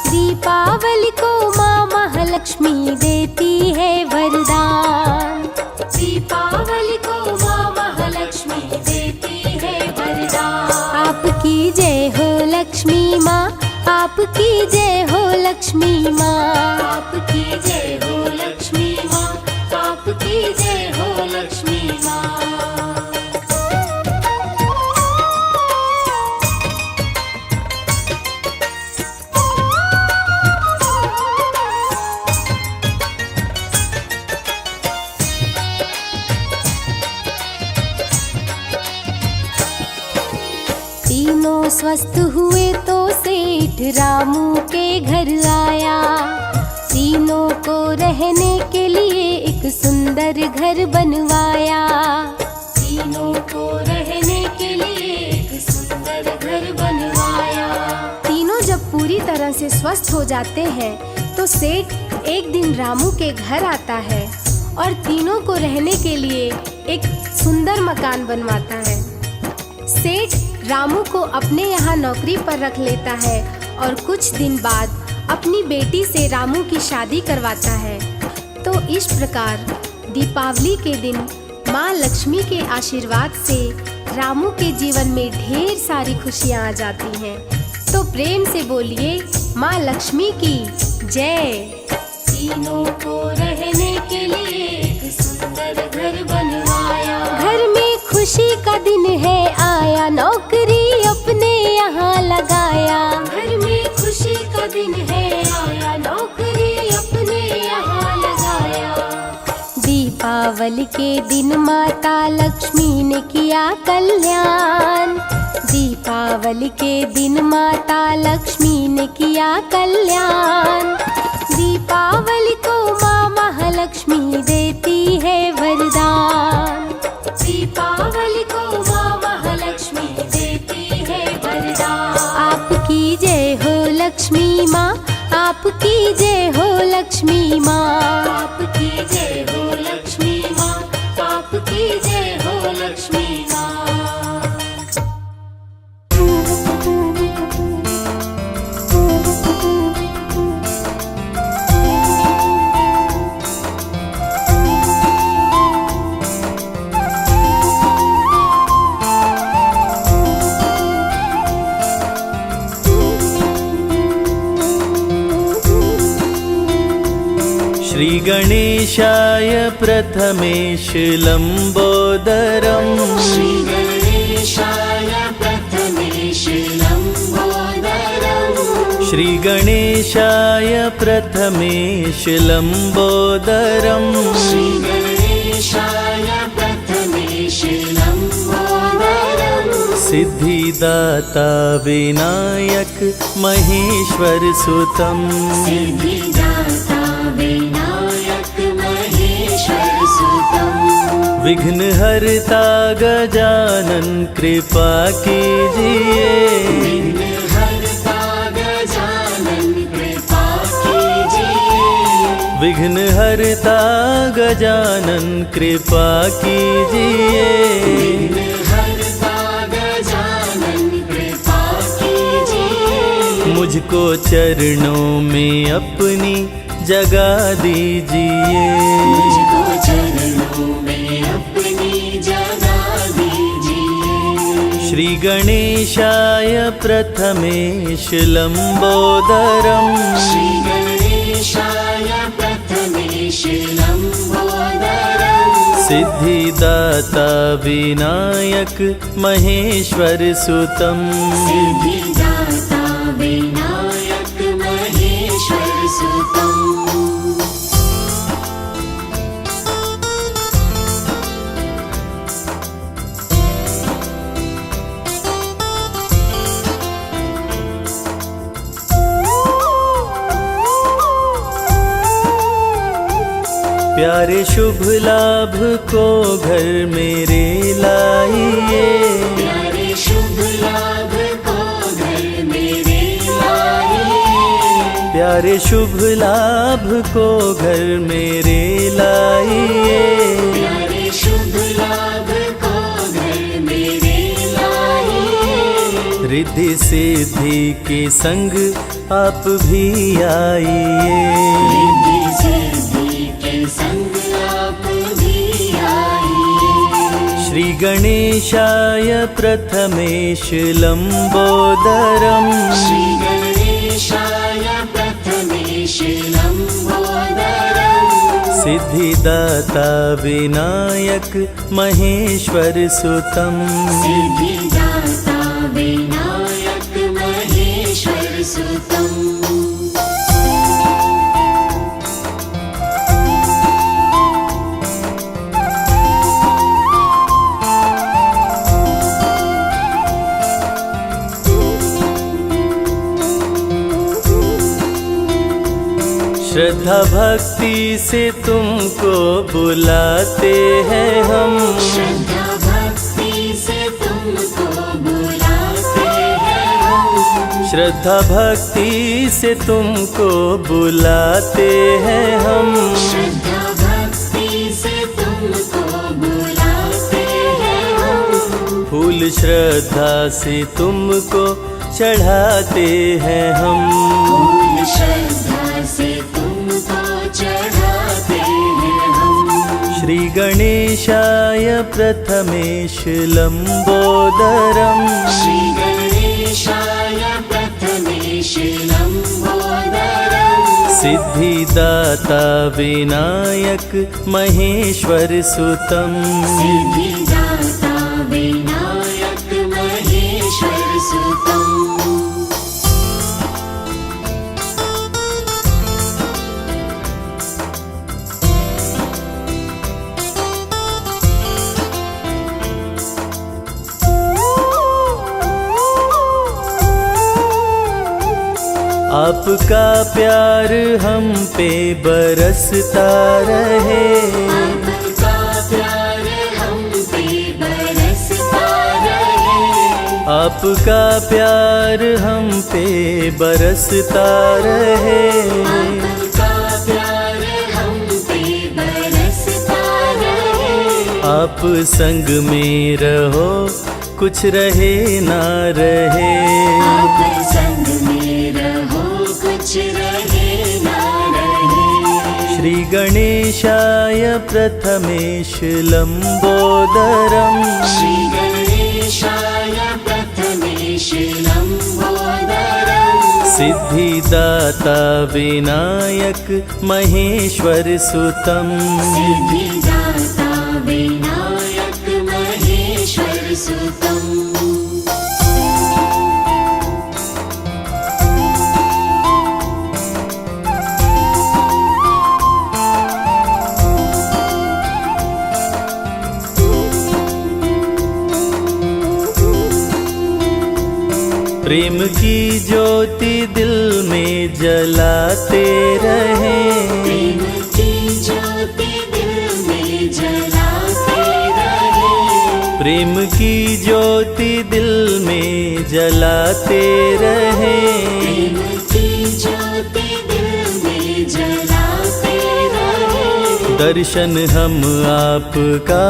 दीपावली को माँ महालक्ष्मी देती है वरदान। दीपावली को माँ महालक्ष्मी देती है वरदान। आपकी जय हो लक्ष्मी माँ, आपकी जय हो लक्ष्मी माँ। आपकी जय हो लक्ष्मी माँ, आपकी जय हो लक्ष्मी माँ। तीनों स्वस्थ हुए तो सेठ रामू के घर आया। तीनों को रहने के लिए एक सुंदर घर बनवाया। तीनों को रहने के लिए एक सुंदर घर बनवाया। तीनों जब पूरी तरह से स्वस्थ हो जाते हैं तो सेठ एक दिन रामू के घर आता है और तीनों को रहने के लिए एक सुंदर मकान बनवाता है। सेठ रामू को अपने यहाँ नौकरी पर रख लेता है और कुछ दिन बाद अपनी बेटी से रामू की शादी करवाता है। तो इस प्रकार दीपावली के दिन माँ लक्ष्मी के आशीर्वाद से रामू के जीवन में ढेर सारी खुशियाँ आ जाती हैं। तो प्रेम से बोलिए माँ लक्ष्मी की जय। तीनों को रहने के लिए एक सुंदर घर बनवाया। घर में खुशी का दिन है आया, नौकरी अपने यहाँ लगाया। घर में खुशी का दिन है आया, नौकरी अपने यहाँ लगाया। दीपावली के दिन माता लक्ष्मी ने किया कल्याण। दीपावली के दिन माता लक्ष्मी ने किया कल्याण। दीपावली को माँ महालक्ष्मी देती है वरदान। दीपावली को माँ महालक्ष्मी देती है वरदान। आपकी जय हो लक्ष्मी माँ, आपकी जय हो लक्ष्मी माँ। आपकी जय हो लक्ष्मी माँ, आपकी जय हो लक्ष्मी माँ। श्री गणेशाय प्रथमेश लंबोदरम्। श्री गणेशाय प्रथमेश लंबोदरम्। श्री गणेशाय प्रथमेश लंबोदरम्। श्री गणेशाय प्रथमेश लंबोदरम्। सिद्धिदाता विनायक महेश्वर सुतम्। सिद्धिदाता विनायक महेश्वर सुतम्। विघ्नहर्ता गजानन कृपा कीजिए। विघ्नहर्ता गजानन कृपा कीजिए। विघ्नहर्ता गजानन कृपा कीजिए। विघ्नहर्ता गजानन कृपा कीजिए। मुझको चरणों में अपनी जगा दीजिए। मुझको चरणों में अपनी जगा दीजिए। श्री गणेशाय प्रथमेश लंबोदरम्। श्री गणेशाय प्रथमेश लंबोदरम्। सिद्धिदाता विनायक महेश्वर सुतम्। सिद्धिदाता विनायक महेश्वर सुतम्। प्यारे शुभ लाभ को घर मेरे लाइए, प्यारे शुभ लाभ को घर मेरे लाइए, प्यारे शुभ लाभ को घर मेरे लाइए। प्यारे शुभ लाभ को घर मेरे लाइए, रिद्धि सिद्धि के संग आप भी आइए, रिद्धि सिद्धि के संग आप भी आइए। श्री गणेशाय प्रथमेश लंबोदरम, श्री गणेशाय प्रथमेश लंबोदरम, सिद्धिदाता विनायक महेश्वर सुतम, सिद्धिदाता विनायक महेश्वर सुतम। श्रद्धा भक्ति से तुमको बुलाते हैं हम, श्रद्धा भक्ति से तुमको बुलाते हैं हम, श्रद्धा भक्ति से तुमको बुलाते हैं हम। श्रद्धा भक्ति से तुमको बुलाते हैं हम, फूल श्रद्धा से तुमको चढ़ाते हैं हम, फूल श्रद्धा से तुमको चढ़ाते हैं हम। श्री गणेशाय प्रथमेश लंबोदरम, श्री गणेशाय प्रथमेश लंबोदरम, सिद्धिदाता विनायक महेश्वर सुतम, सिद्धिदाता विनायक महेश्वर सुतम। आपका प्यार हम पे बरसता रहे, आपका प्यार हम पे बरसता रहे, आपका प्यार हम पे बरसता रहे। आपका प्यार हम पे बरसता रहे, आप संग में रहो कुछ रहे ना रहे, आप संग में रहो कुछ रहे ना रहे। श्री गणेशाय प्रथमेश लंबोदरम, श्री गणेशाय प्रथमेश लंबोदरम, सिद्धिदाता विनायक महेश्वर सुतम, सिद्धिदाता विनायक महेश्वर सुतम। प्रेम की ज्योति दिल में जलाते रहे, प्रेम की ज्योति दिल में जलाते रहे, प्रेम की ज्योति दिल में जलाते रहे। प्रेम की ज्योति दिल में जलाते रहे, दर्शन हम आपका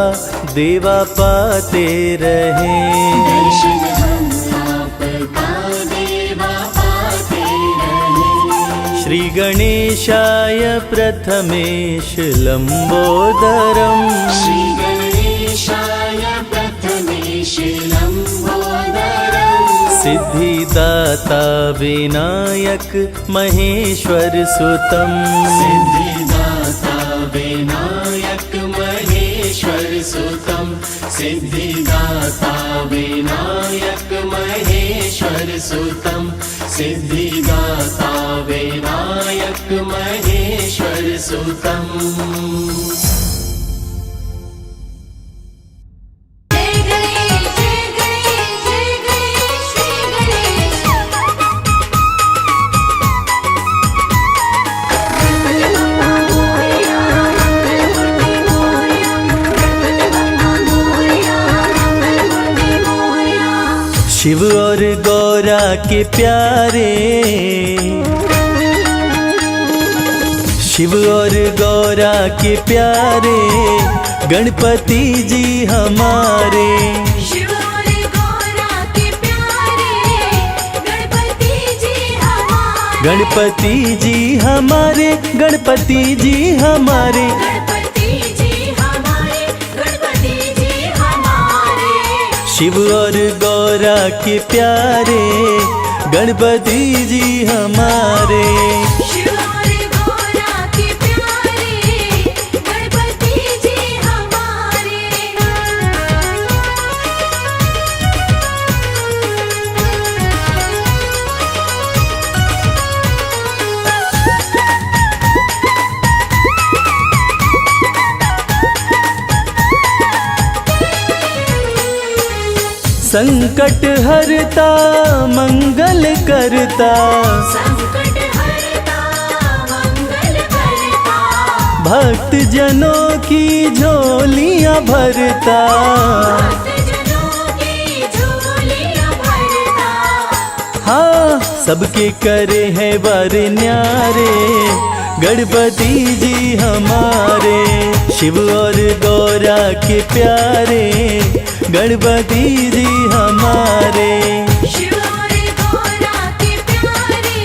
देवा पाते रहे, दर्शन हम आपका देवा पाते रहे। श्री गणेशाय प्रथमेश लंबोदरम, श्री गणेशाय प्रथमेश लंबोदरम, सिद्धिदाता विनायक महेश्वर सुतम, सिद्धिदाता विनायक महेश्वर सुतम, सिद्धिदाता विनायक महेश्वर सुतम, सिद्धिदाता विनायक महेश्वर सुतम। जय गणेश जय गणेश जय गणेश श्री गणेश। शिव और गौरा के प्यारे, शिव और गौरा के प्यारे गणपति जी हमारे। शिव और गौरा के प्यारे गणपति जी हमारे। गणपति जी हमारे, गणपति जी हमारे, गणपति जी हमारे, गणपति जी हमारे। शिव और गौरा के प्यारे गणपति जी हमारे। शिव और गौरा के प्यारे गणपति जी हमारे। संकट हरता मंगल करता, संकट हरता मंगल करता। भक्त जनों की झोलियां भरता। भक्तजनों की झोलियां भरता। हाँ, सबके करे हैं वर न्यारे गणपति जी हमारे। शिव और गौरा के प्यारे गणपति जी हमारे। शिव और गौरा के प्यारे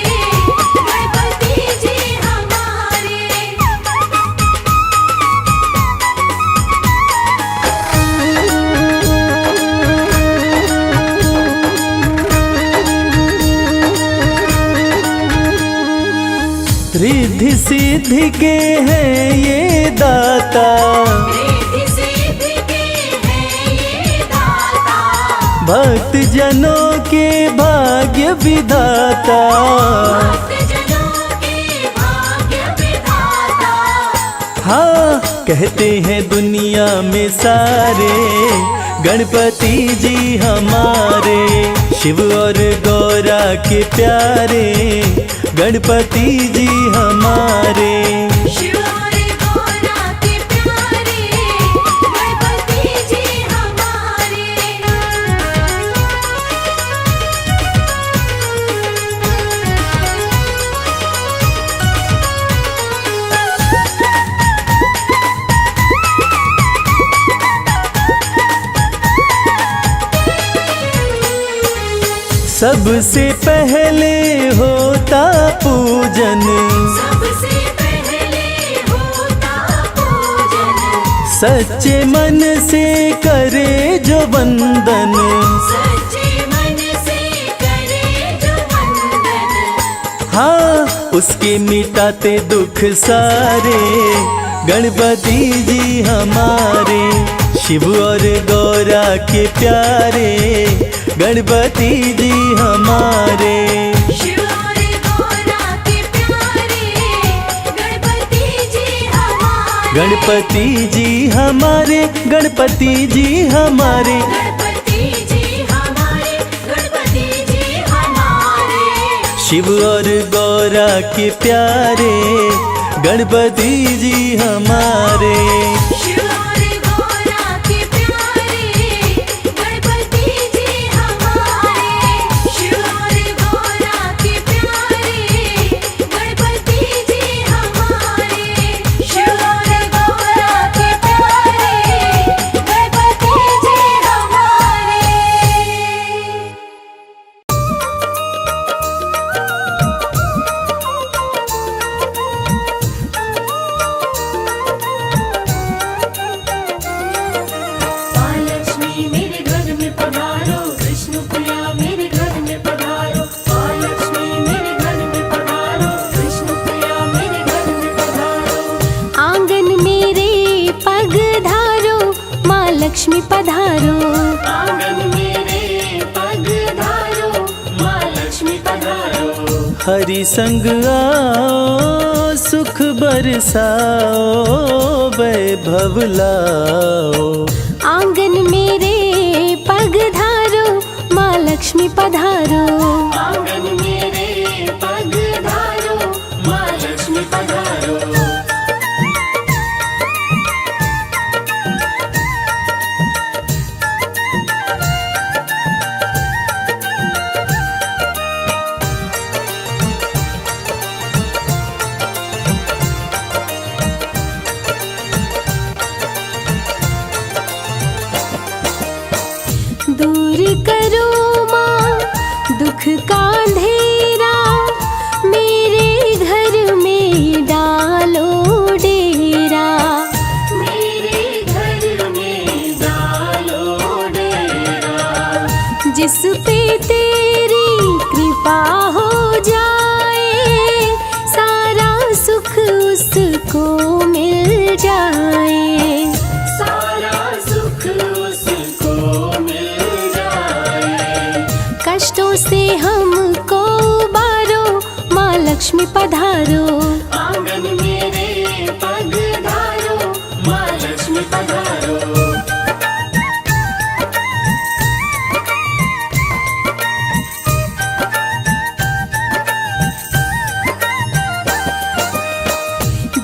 गणपति जी हमारे। रिद्धि सिद्धि के हैं ये दाता, रिद्धि सिद्धि के हैं ये दाता। भक्त जनों के भाग्य विधाता। भक्तजनों के भाग्य विधाता। हाँ, कहते हैं दुनिया में सारे गणपति जी हमारे। शिव और गौरा के प्यारे गणपति जी हमारे। शिव और गौरा के प्यारे गणपति जी हमारे। सबसे पहले होता पूजन, सबसे पहले होता पूजन। सच्चे मन से करे जो वंदन। सच्चे मन से करे जो वंदन। हाँ, उसके मिटाते दुख सारे गणपति जी हमारे। शिव और गौरा के प्यारे गणपति जी हमारे। शिव और गौरा के प्यारे गणपति जी हमारे। गणपति जी हमारे, गणपति जी हमारे। गणपति जी हमारे, गणपति जी हमारे। शिव और गौरा के प्यारे गणपति जी हमारे। शिव और गौरा के प्यारे गणपति जी हमारे। शिव और गौरा के प्यारे गणपति जी हमारे। शिव और गौरा के प्यारे गणपति जी हमारे। महालक्ष्मी मेरे घर में पधारो, विष्णु प्रिया मेरे घर में पधारो। महालक्ष्मी मेरे घर में पधारो, विष्णु प्रिया मेरे घर में पधारो। आंगन मेरे पग धारो, माँ लक्ष्मी पधारो। आंगन मेरे पग धारो, माँ लक्ष्मी पधारो। हरि संग आओ सुख बरसाओ वैभव लाओ। आंगन मेरे पग धारो, माँ लक्ष्मी पधारो। आंगन मेरे पग धारो, माँ लक्ष्मी पधारो। दूर करो माँ दुख का अंधेरा, मेरे घर में डालो डेरा। मेरे घर में डालो डेरा। जिस पे तेरी कृपा हो जाए, सारा सुख उसको मिल जाए। सारा सुख उसको मिल जाए। कष्टों से हमको उबारो, माँ लक्ष्मी पधारो। आंगन मेरे पग धारो, माँ लक्ष्मी पधारो।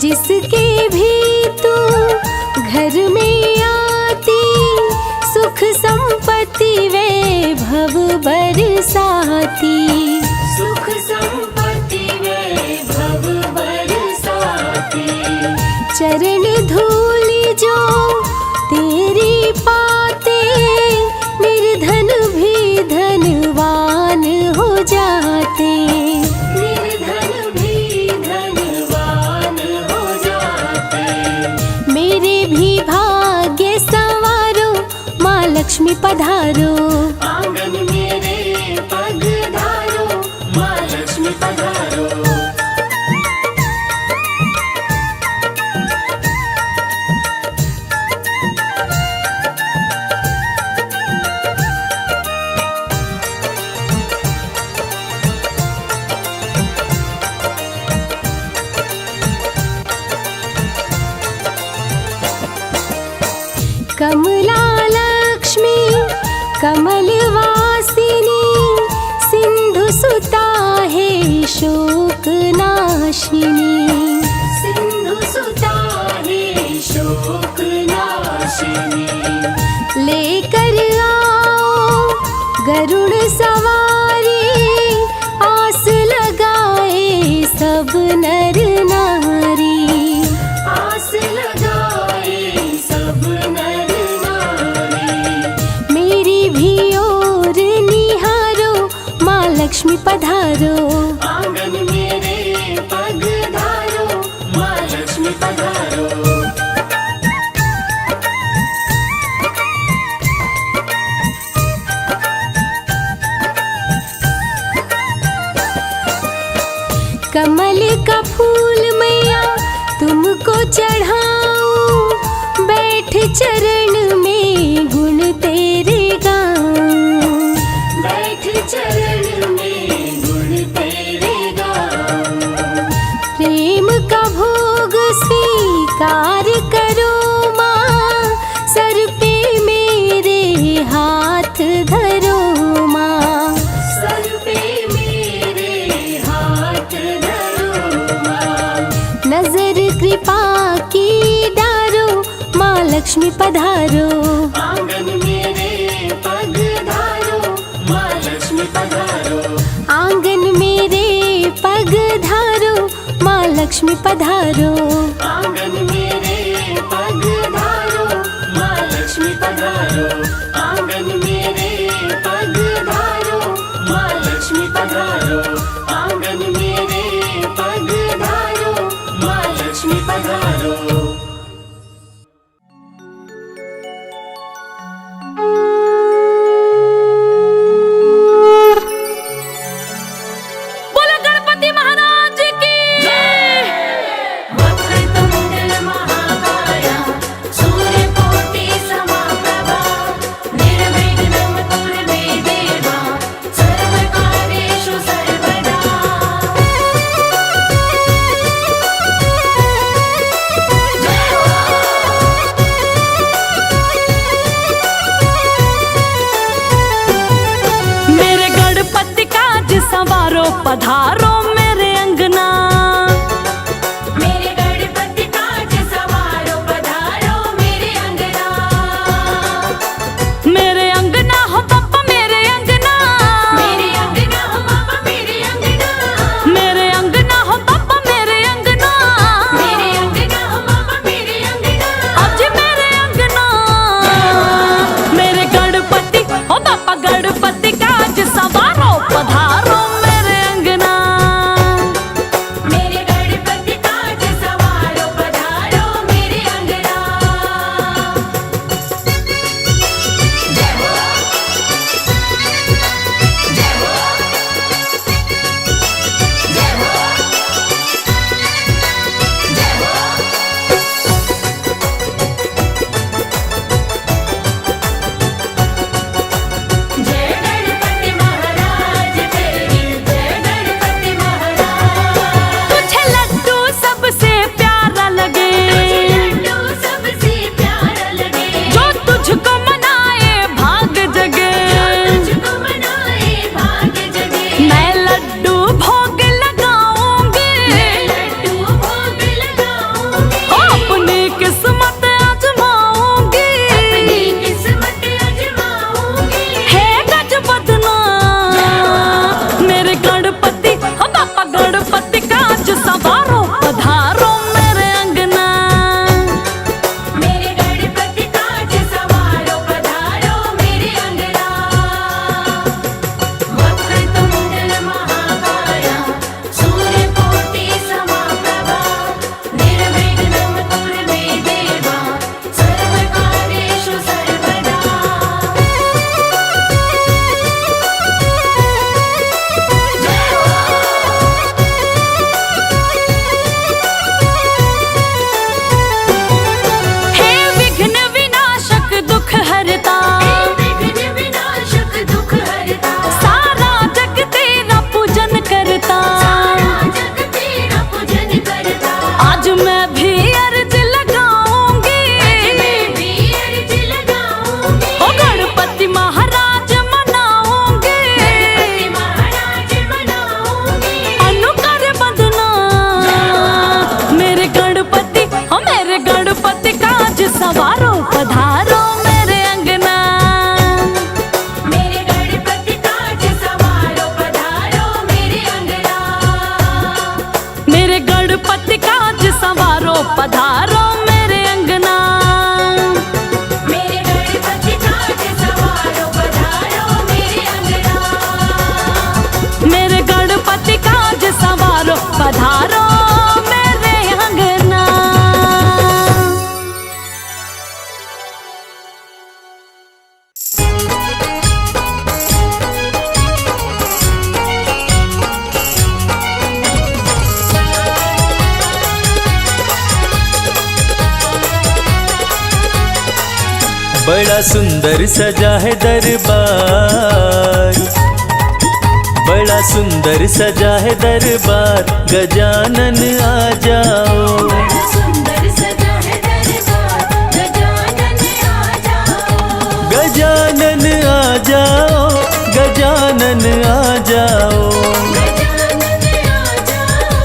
जिसके भी तू घर में आती, सुख संपत्ति वैभव बरसाती। सुख संपत्ति वैभव बरसाती। चरण धूल जो तेरी पाते, निर्धन भी धनवान हो जाते। निर्धन भी धनवान हो जाते। मेरे भी भाग्य संवारो, माँ लक्ष्मी पधारो। आंगन मेरे पग धारो, माँ लक्ष्मी पधारो। कमला लक्ष्मी कमलवासिनी, सिंधु सुता है शोक नाशिनी। सिंधु सुता है शोक नाशिनी। लेकर आओ गरुड़ सवारी, आस लगाए सब नर नारी। आस लगाए सब नर नारी। मेरी भी ओर निहारो, माँ लक्ष्मी पधारो। आंगन मेरे पग धारो, माँ लक्ष्मी पधारो। कमल का फूल मैया तुमको चढ़ाऊं, बैठ चरण में गुण तेरे गाऊं। बैठ चरण में गुण तेरे गाऊं। प्रेम का भोग स्वीकार करो माँ, सर पे मेरे हाथ धरो माँ। सर पे मेरे हाथ धरो माँ। नजर कृपा की डारो, माँ लक्ष्मी पधारो। आंगन मेरे पग धारो, माँ लक्ष्मी पधारो। आंगन मेरे पग धारो, माँ लक्ष्मी पधारो। आंगन मेरे पग धारो, माँ लक्ष्मी पधारो। आंगन मेरे पग धारो, माँ लक्ष्मी पधारो। आंगन मेरे पग धारो, माँ लक्ष्मी पधारो। बोलो गणपति महाराज की। मथुरा बड़ा सुंदर सजा है दरबार, बड़ा सुंदर सजा है दरबार, गजानन आ जाओ। बड़ा सुंदर सजा है दरबार, गजानन आ जाओ। गजानन आ जाओ, गजानन आ जाओ। गजानन आ जाओ,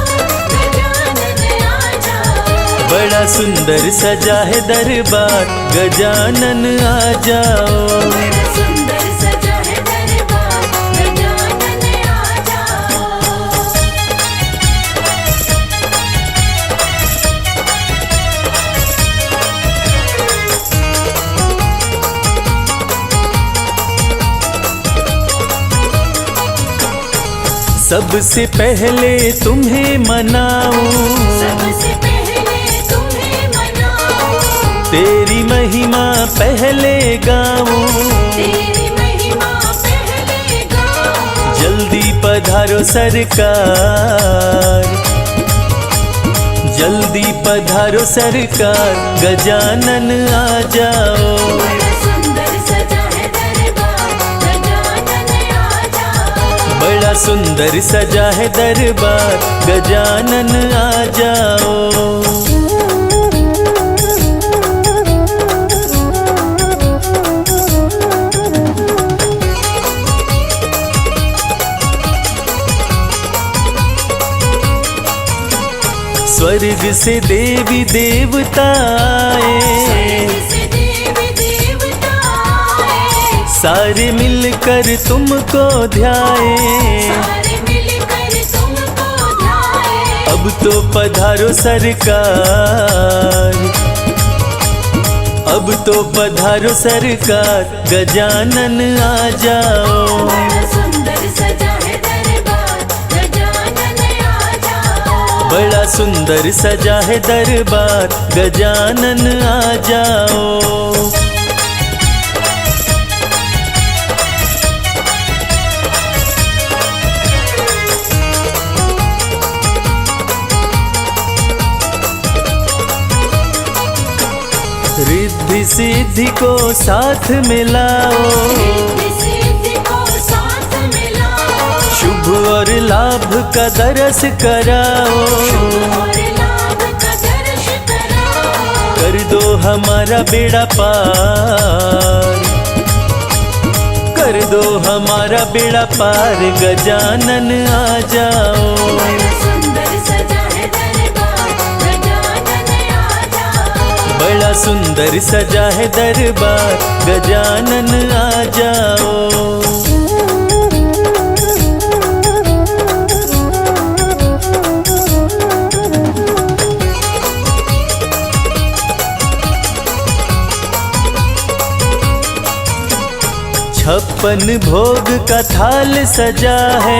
गजानन आ जाओ। बड़ा सुंदर सजा है दरबार, गजानन आ जाओ। बड़ा सुंदर सजा है दरबार, गजानन आ जाओ। सबसे पहले तुम्हें मनाऊं, सबसे पहले तुम्हें मनाऊं, तेरी महिमा पहले गाऊं। तेरी महिमा पहले गाऊं। जल्दी पधारो सरकार, जल्दी पधारो सरकार, गजानन आ जाओ। बड़ा सुंदर सजा है दरबार, गजानन आ जाओ। बड़ा सुंदर सजा है दरबार, गजानन आ जाओ। स्वर्ग से देवी देवता आए, से देवी देवता आए, सारे मिलकर तुमको ध्याए। सारे मिलकर तुमको ध्याए। अब तो पधारो सरकार, अब तो पधारो सरकार, गजानन आ जाओ। बड़ा सुंदर सजा है दरबार, गजानन आ जाओ। बड़ा सुंदर सजा है दरबार, गजानन आ जाओ। रिद्धि सिद्धि को साथ मिलाओ, रिद्धि सिद्धि को साथ मिलाओ। शुभ और लाभ का दरस कराओ। और लाभ का दर्श कराओ। कर दो हमारा बेड़ा पार, कर दो हमारा बेड़ा पार, गजानन आ जाओ। बड़ा सुंदर सजा है दरबार, गजानन आ जाओ। बड़ा सुंदर सजा है दरबार, गजानन आ जाओ। छप्पन भोग का थाल सजा है,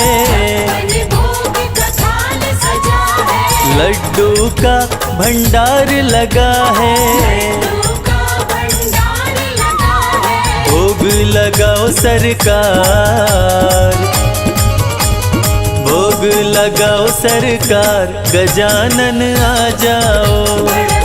बड़े भोग का थाल सजा है। लड्डू का भंडार लगा है। लड्डू का भंडार लगा है। भोग लगाओ सरकार, भोग लगाओ सरकार, गजानन आ जाओ। बड़ा